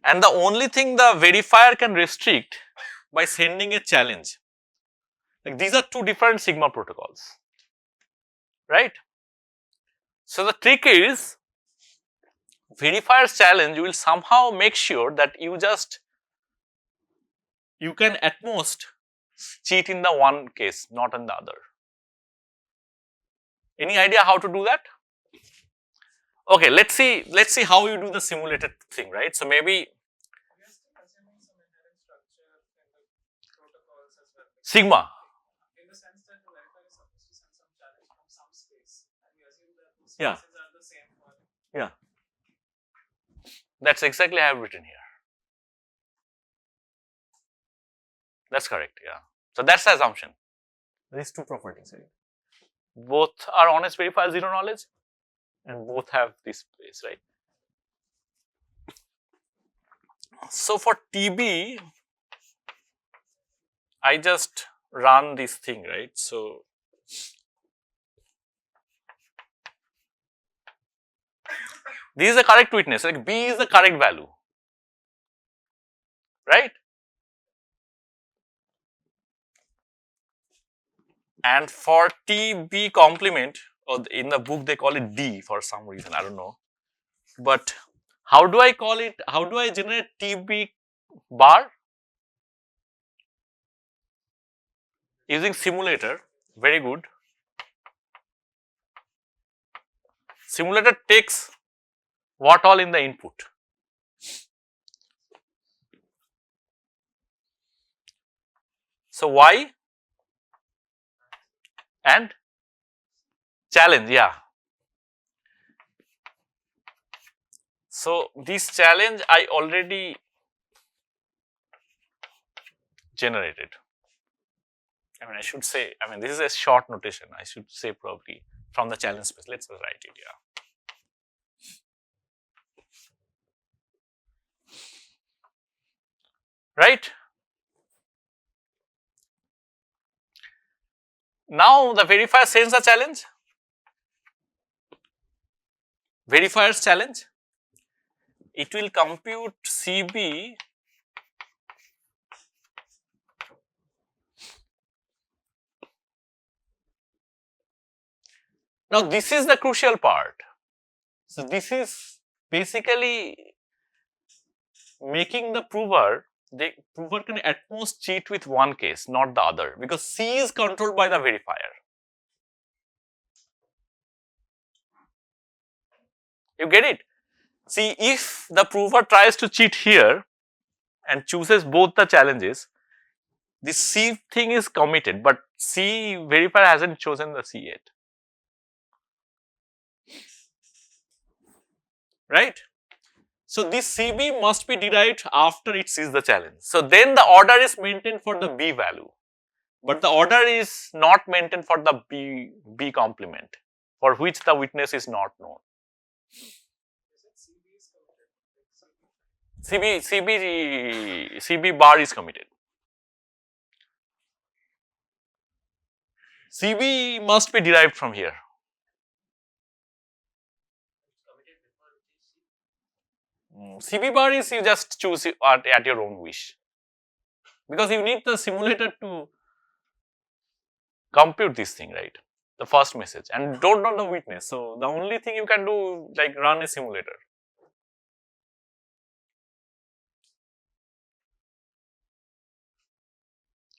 And the only thing the verifier can restrict by sending a challenge. Like these are two different Sigma protocols, right? So the trick is verifier's challenge, you will somehow make sure that you can at most cheat in the one case, not in the other. Any idea how to do that? Okay, let's see how you do the simulated thing, right? So maybe We are still assuming some inherent structure in the protocols as well. Sigma. In the sense that the verifier is supposed to send some challenge from some space, and we assume that those Yeah. spaces are the same for Yeah. That's exactly I have written here. That's correct, yeah. So that's the assumption. These two properties, right? Both are honest verifier zero knowledge, and both have this place, right? So for TB, I just run this thing, right? So this is the correct witness, like B is the correct value, right? And for TB complement, or in the book they call it D for some reason, I don't know. But how do I call it? How do I generate TB bar? Using simulator, very good. Simulator takes what all in the input? So Y and challenge, yeah. So this challenge I already generated. I mean, I should say, I mean, this is a short notation. I should say probably from the challenge space. Let's write it, yeah. Right? Now the verifier sends a challenge. Verifier's challenge. It will compute CB now this is the crucial part. So this is basically making the prover, the prover can at most cheat with one case, not the other, because C is controlled by the verifier. You get it? See, if the prover tries to cheat here and chooses both the challenges, this C thing is committed, but C verifier hasn't chosen the C yet. Right? So this CB must be derived after it sees the challenge. So then the order is maintained for the B value, but the order is not maintained for the B complement, for which the witness is not known. CB bar is committed. CB must be derived from here. CB bar is you just choose it at your own wish, because you need the simulator to compute this thing, right? The first message, and don't know the witness. So the only thing you can do, like, run a simulator.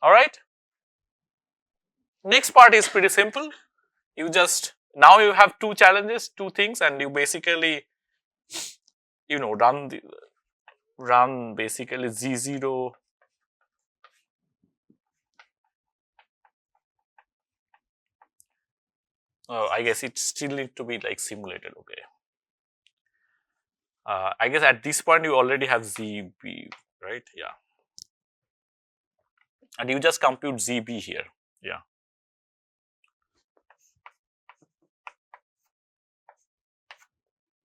All right. Next part is pretty simple. You just, now you have two challenges, two things, and you basically, you know, run basically Z0. I guess it still need to be like simulated. Okay. I guess at this point you already have ZB, right? Yeah. And you just compute ZB here. Yeah.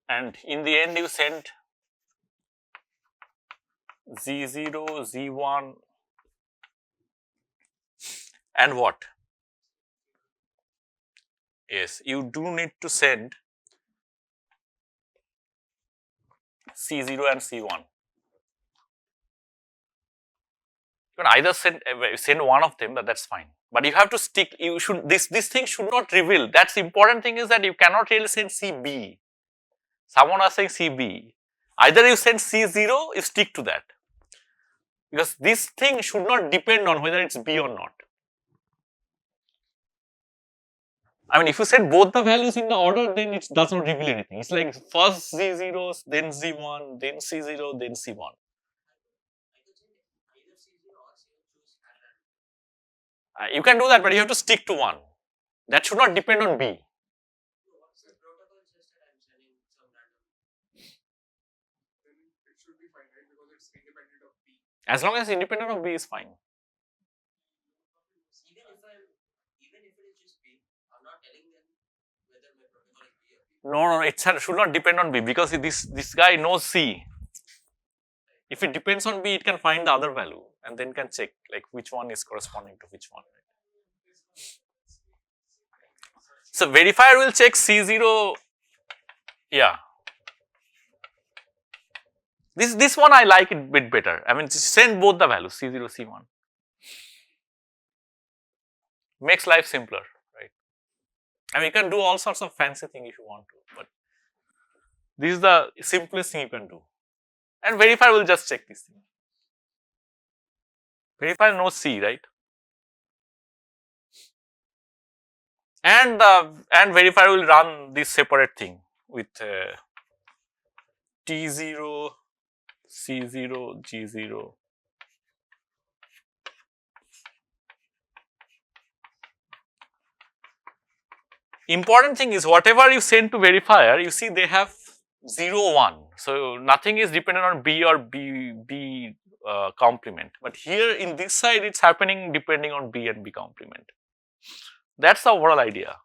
And in the end you send Z0, Z1, and what? Yes, you do need to send C0 and C1. You can either send one of them, that's fine. But you have to stick, you should, this thing should not reveal. That's the important thing, is that you cannot really send CB. Someone was saying CB. Either you send C0, you stick to that. Because this thing should not depend on whether it's B or not. I mean, if you set both the values in the order, then it does not reveal anything. It's like first Z0, then Z1, then C0, then C1. You can do that, but you have to stick to one. That should not depend on B. As long as independent of B is fine. Even if it is just B, I'm not telling them whether my protocol is B or B. No, it should not depend on B, because this guy knows C. If it depends on B, it can find the other value and then can check like which one is corresponding to which one. So verifier will check C0. Yeah. This one I like it a bit better. I mean, just send both the values C0, C1. Makes life simpler, right? I mean, you can do all sorts of fancy things if you want to, but this is the simplest thing you can do. And verifier will just check this thing. Verifier knows C, right? And verifier will run this separate thing with T0, C0, G0. Important thing is, whatever you send to verifier, you see they have 0, 1. So nothing is dependent on B or B complement. But here in this side, it's happening depending on B and B complement. That's the overall idea.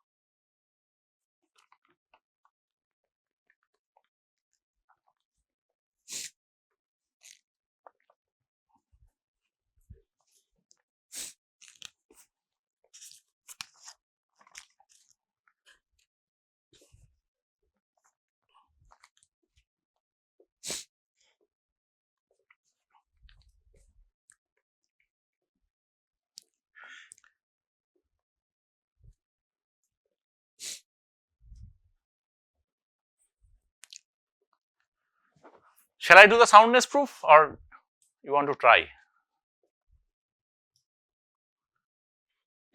Shall I do the soundness proof, or you want to try?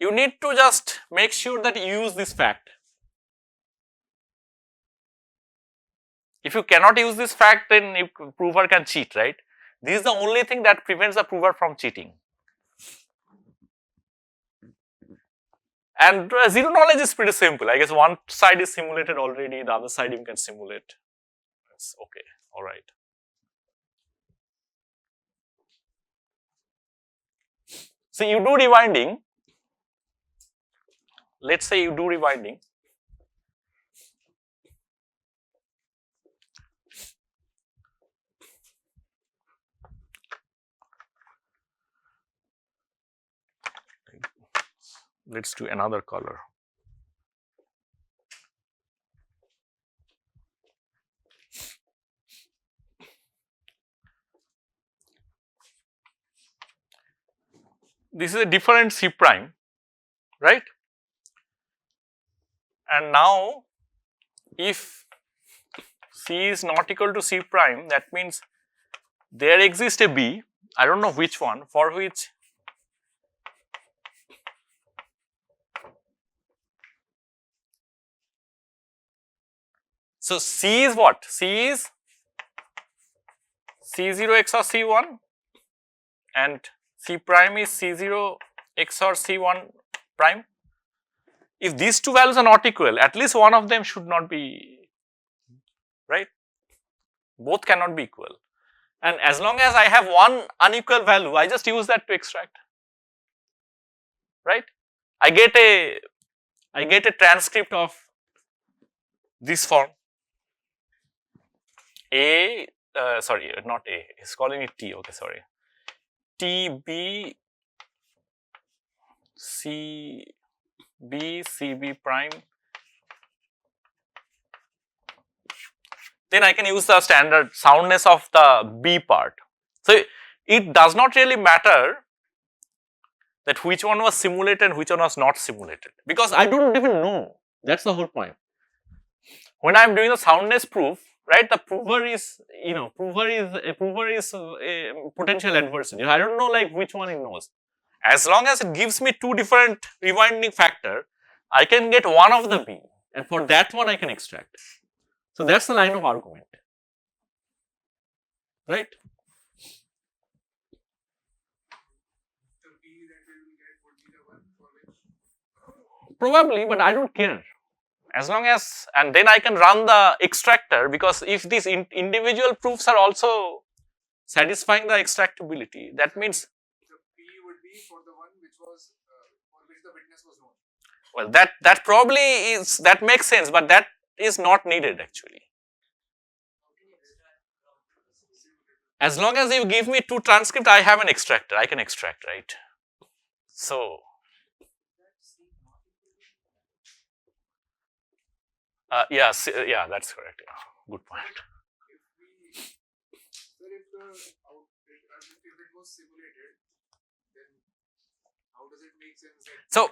You need to just make sure that you use this fact. If you cannot use this fact, then prover can cheat, right? This is the only thing that prevents the prover from cheating. And zero knowledge is pretty simple. I guess one side is simulated already, the other side you can simulate. That's okay, all right. So you do rewinding. Let's say you do rewinding. Let's do another color. This is a different C prime, right? And now if C is not equal to C prime, that means there exists a B, I don't know which one, for which so C is what? C is C0 XOR C1 and C prime is C0 XOR C1 prime. If these two values are not equal, at least one of them should not be, right? Both cannot be equal. And as long as I have one unequal value, I just use that to extract, right? I get a transcript of this form. Sorry, not A, it's calling it T, okay, sorry. TB CB prime. Then I can use the standard soundness of the B part. So it does not really matter that which one was simulated, which one was not simulated, because I don't even know. That's the whole point. When I am doing the soundness proof, right, the prover is, prover is a potential adversary. I don't know like which one it knows. As long as it gives me two different rewinding factor, I can get one of the B, and for that one I can extract. So that's the line of argument, right? The B that we will get would be the one for which Probably, but I don't care. As long as, and then I can run the extractor, because if these individual proofs are also satisfying the extractability, that means the P would be for the one which was for which the witness was known. well, that probably is, that makes sense, but that is not needed actually. As long as you give me two transcript, I have an extractor, I can extract, right? So yeah, that's correct. Yeah. Good point. If we, sir, if it was simulated, then how does it make sense that? So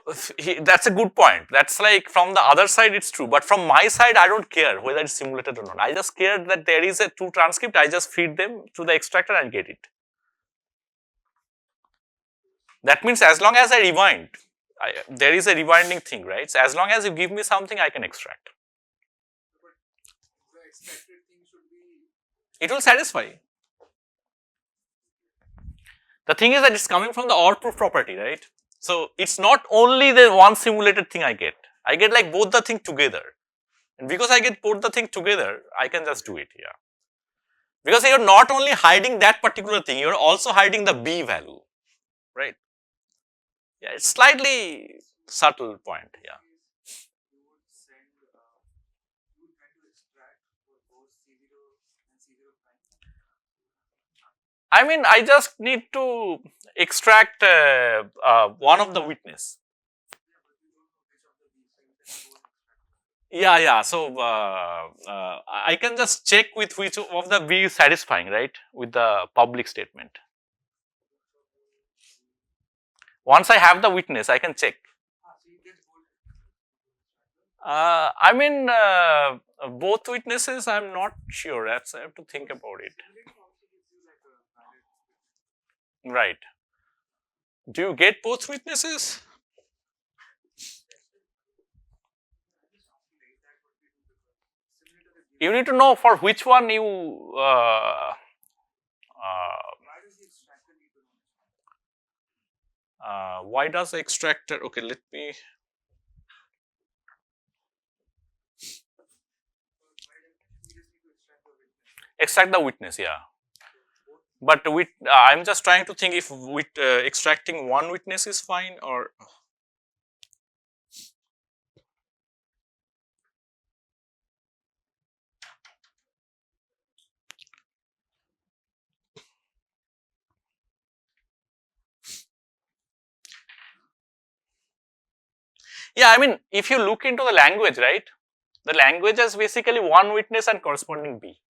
that's a good point. That's like from the other side it's true, but from my side I don't care whether it's simulated or not. I just care that there is a two transcript, I just feed them to the extractor and get it. That means as long as I rewind, there is a rewinding thing, right? So as long as you give me something, I can extract. But the expected thing should be. It will satisfy. The thing is that it's coming from the OR proof property, right? So it's not only the one simulated thing I get like both the thing together. And because I get both the thing together, I can just do it, yeah. Because you're not only hiding that particular thing, you're also hiding the B value, right? Yeah, it's slightly subtle point, yeah. You would send, you would try to extract for both C0 and C0 prime. I mean, I just need to extract one of the witness. Yeah, but you don't know which of the B's, so you can go and extract. Yeah. So I can just check with which of the B is satisfying, right? With the public statement. Once I have the witness, I can check. So you get both. I mean, both witnesses, I'm not sure. I have to think about it. Simulating also gives you like a valid. Right. Do you get both witnesses? That would be because simulator is You need to know for which one you Why does the extractor need to know? why does the extractor, okay, let me, By definition, we just need to extract the witness. extract the witness, yeah. Both But with I'm just trying to think if with extracting one witness is fine or yeah, I mean, if you look into the language, right, the language has basically one witness and corresponding B.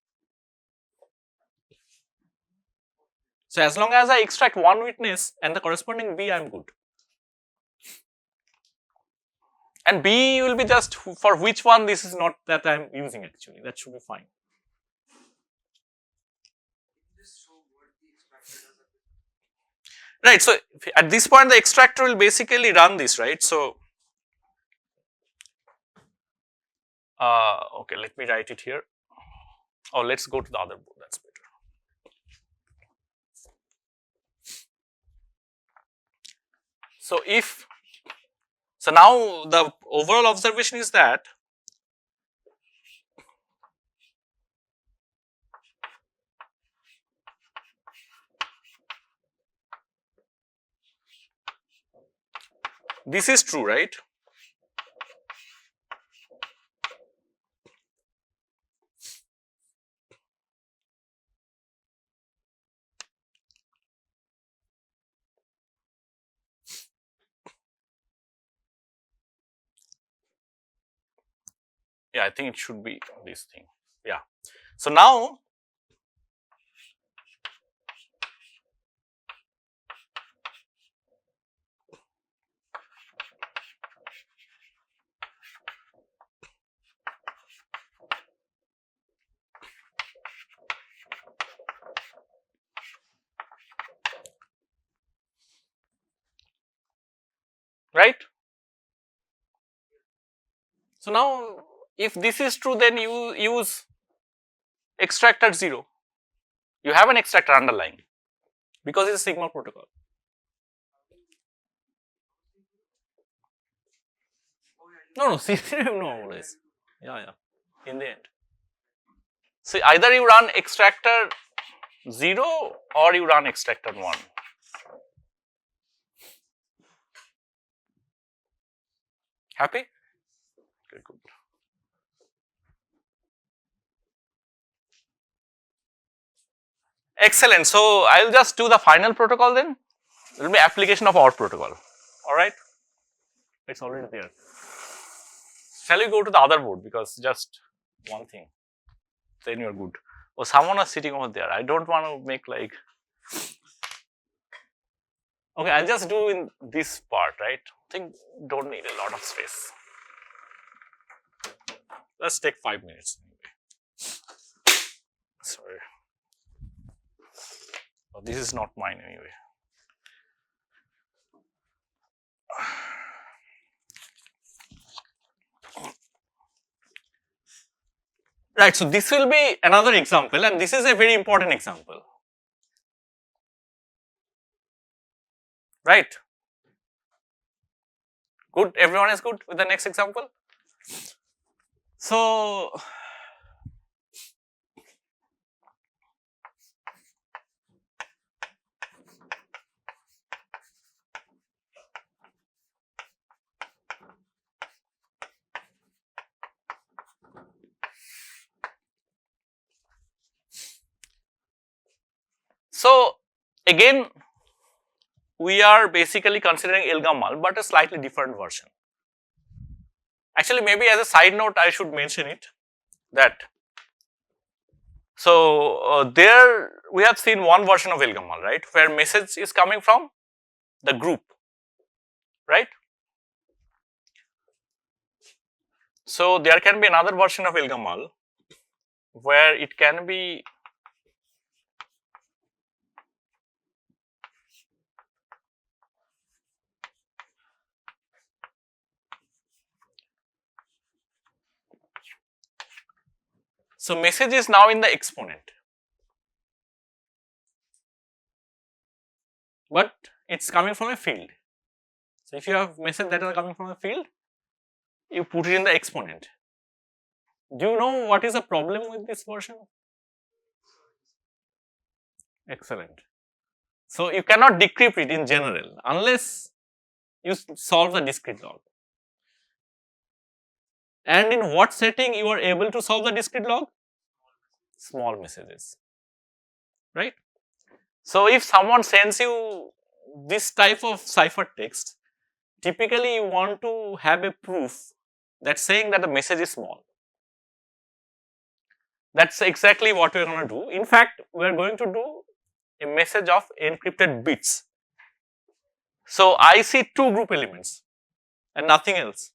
So as long as I extract one witness and the corresponding B, I'm good. And B will be just for which one this is not that I'm using actually. That should be fine. just show what the extractor does at this. Right. So at this point, the extractor will basically run this, right? So okay, let me write it here. Oh, let's go to the other board. That's better. So if so, now the overall observation is that this is true, right? Yeah, I think it should be this thing. Yeah. So now right? So now if this is true, then you use extractor 0. You have an extractor underlying because it's a sigma protocol. Oh yeah, No, no, no, always. Yeah, yeah. In the end. So either you run extractor 0 or you run extractor 1. Happy? Okay, good. Excellent. So I'll just do the final protocol then. It will be application of our protocol. Alright? It's already there. Shall we go to the other board because just one thing. Then you're good. Oh, someone is sitting over there. I don't want to make like. Okay, I'll just do in this part, right? I think don't need a lot of space. Let's take 5 minutes anyway. Sorry. Oh, this is not mine anyway. Right, so this will be another example and this is a very important example. Right? Good, everyone is good with the next example? So, again we are basically considering Elgamal but a slightly different version. Actually maybe as a side note I should mention it that there we have seen one version of Elgamal, right, where message is coming from the group, right. So there can be another version of Elgamal where it can be So, message is now in the exponent, but it is coming from a field. So, if you have message that are coming from a field, you put it in the exponent. Do you know what is the problem with this version? Excellent. So, you cannot decrypt it in general unless you solve the discrete log. And in what setting you are able to solve the discrete log? Small messages, right? So, if someone sends you this type of ciphertext, typically you want to have a proof that's saying that the message is small. That's exactly what we are going to do. In fact, we are going to do a message of encrypted bits. So, I see two group elements and nothing else,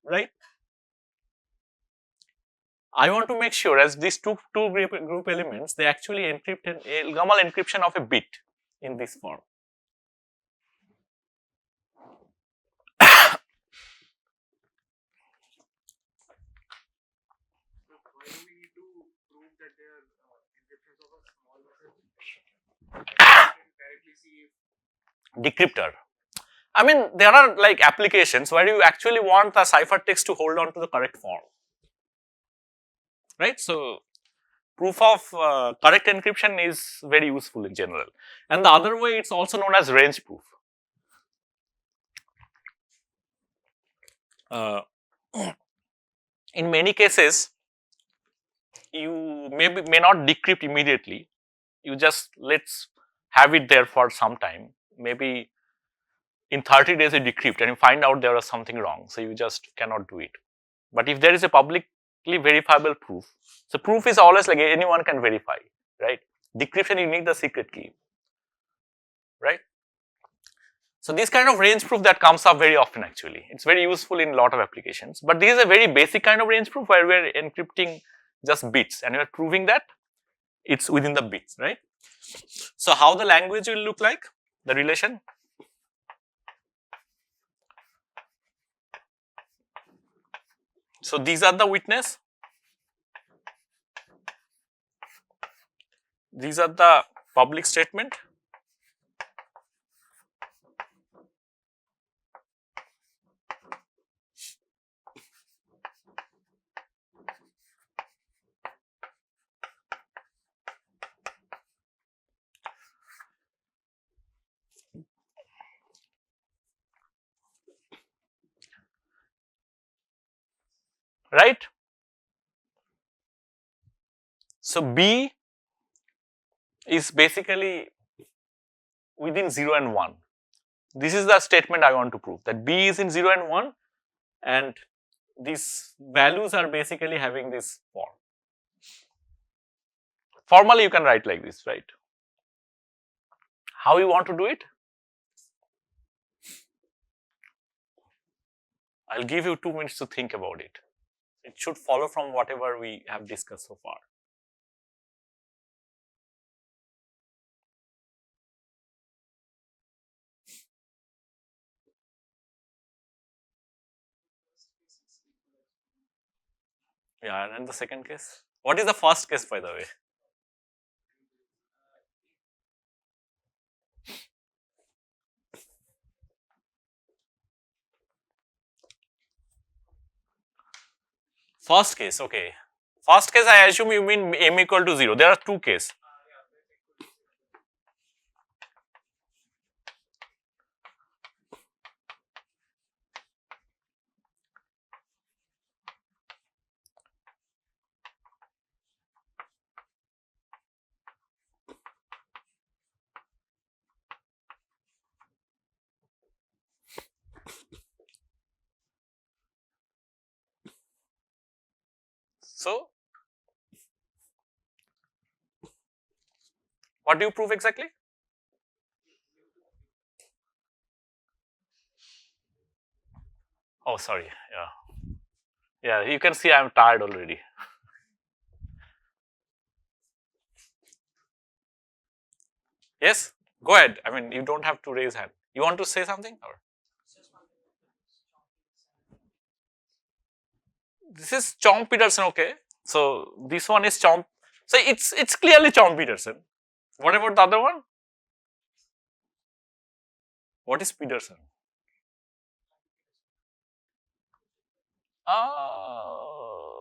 right? I want to make sure as these two group elements, they actually encrypt a normal encryption of a bit in this form. So why do we need to prove that they are encryptions of a small message? We can directly see if Decryptor. I mean, there are like applications where you actually want the ciphertext to hold on to the correct form, right? So, proof of correct encryption is very useful in general. And the other way, it's also known as range proof. In many cases, you may not decrypt immediately. You just let's have it there for some time. Maybe in 30 days you decrypt and you find out there was something wrong. So, you just cannot do it. But if there is a publicly verifiable proof, so proof is always like anyone can verify, right? Decryption, you need the secret key, right? So, this kind of range proof that comes up very often actually. It's very useful in a lot of applications. But this is a very basic kind of range proof where we are encrypting just bits and we are proving that it's within the bits, right? So, how the language will look like, the relation? So, these are the witness, these are the public statement, right? So, B is basically within 0 and 1. This is the statement I want to prove, that B is in 0 and 1 and these values are basically having this form. Formally you can write like this, right? How you want to do it? I'll give you 2 minutes to think about it. It should follow from whatever we have discussed so far. Yeah, and the second case? What is the first case, by the way? First case, okay. First case, I assume you mean m equal to 0. There are 2 cases. So, what do you prove exactly? Oh, sorry, yeah. Yeah, you can see I am tired already. Yes, go ahead. I mean, you don't have to raise hand. You want to say something? Or? This is Chong Peterson, okay. So this one is Chomp. So it's clearly Chomp-Peterson. What about the other one? What is Peterson?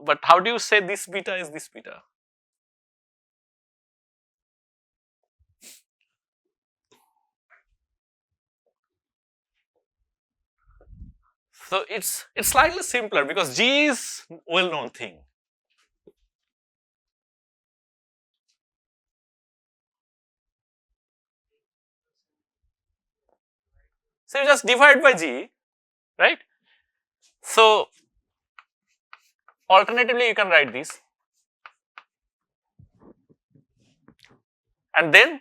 But how do you say this beta is this beta? So it's slightly simpler because G is well-known thing. So you just divide by G, right? So alternatively, you can write this, and then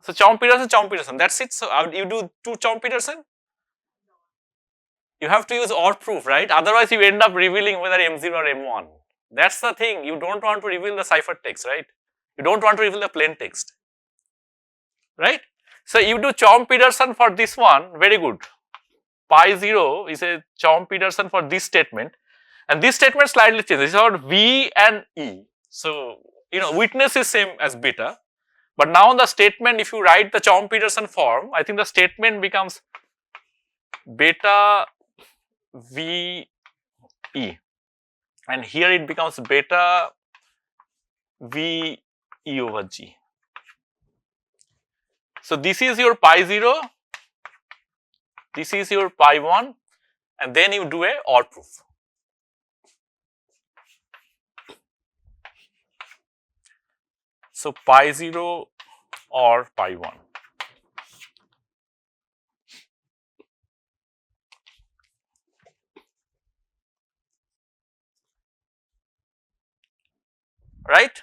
so Chomp-Peterson. That's it. So you do two Chomp-Peterson. You have to use OR proof, right? Otherwise, you end up revealing whether M0 or M1. That's the thing. You don't want to reveal the ciphertext, right? You don't want to reveal the plain text, right? So you do Chomp-Peterson for this one. Very good. Pi 0 is a Chomp-Peterson for this statement, and this statement slightly changes. It's about V and E. So witness is same as beta, but now the statement, if you write the Chomp-Peterson form, I think the statement becomes beta V E, and here it becomes beta V E over G. So this is your pi 0, this is your pi 1, and then you do a OR proof. So pi 0 or pi 1. Right?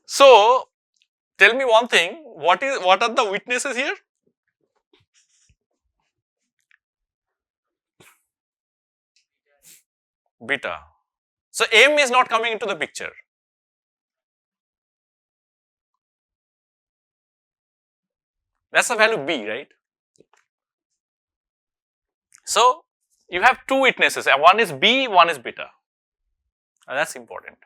So tell me one thing, what are the witnesses here? Beta. So M is not coming into the picture. That's the value B, right? So you have two witnesses, and one is B, one is beta. And that's important.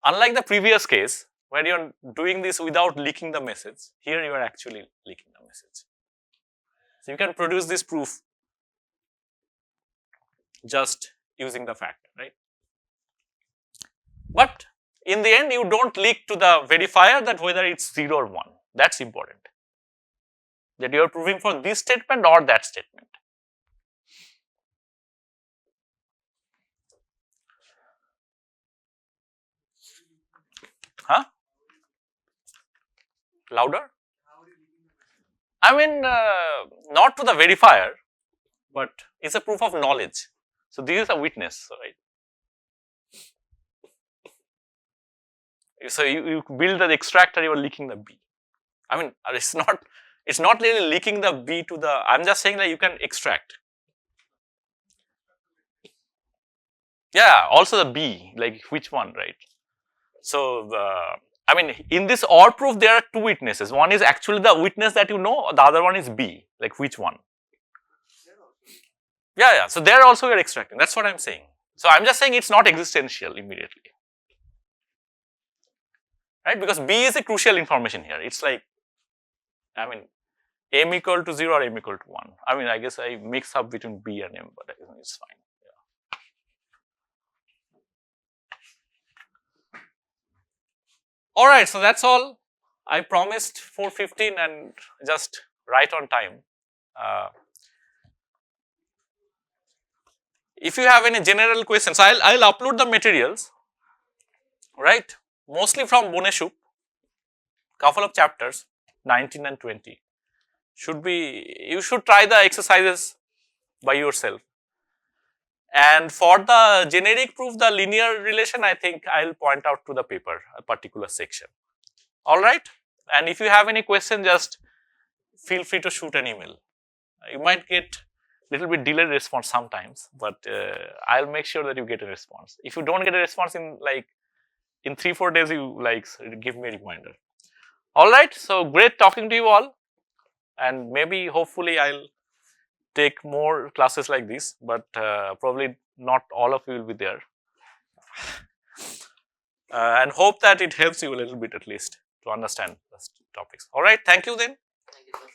Unlike the previous case, where you are doing this without leaking the message, here you are actually leaking the message. So you can produce this proof just using the fact, right? But in the end, you don't leak to the verifier that whether it's 0 or 1. That's important. That you are proving for this statement or that statement. Huh? Louder? I mean, not to the verifier, but it's a proof of knowledge. So this is a witness, right? So you build the extractor, you are leaking the B. I mean, it's not really leaking the B to the, I'm just saying that you can extract. Yeah, also the B, like which one, right? So I mean, in this OR proof, there are two witnesses. One is actually the witness that you know, the other one is B, like which one? Yeah. So there also we are extracting. That's what I'm saying. So I'm just saying it's not existential immediately. Right? Because B is a crucial information here. It's like, I mean, M equal to 0 or M equal to 1. I mean, I guess I mix up between B and M, but I think it's fine. Alright, so that's all. I promised 4:15 and just right on time. If you have any general questions, I'll upload the materials, right? Mostly from Boneshup, couple of chapters, 19 and 20. You should try the exercises by yourself. And for the generic proof, the linear relation, I think I'll point out to the paper, a particular section. Alright? And if you have any question, just feel free to shoot an email. You might get little bit delayed response sometimes, but I'll make sure that you get a response. If you don't get a response in 3-4 days, you give me a reminder. Alright, so great talking to you all. and maybe hopefully I'll take more classes like this, but probably not all of you will be there. And hope that it helps you a little bit at least to understand the topics. All right, thank you then. Thank you, sir.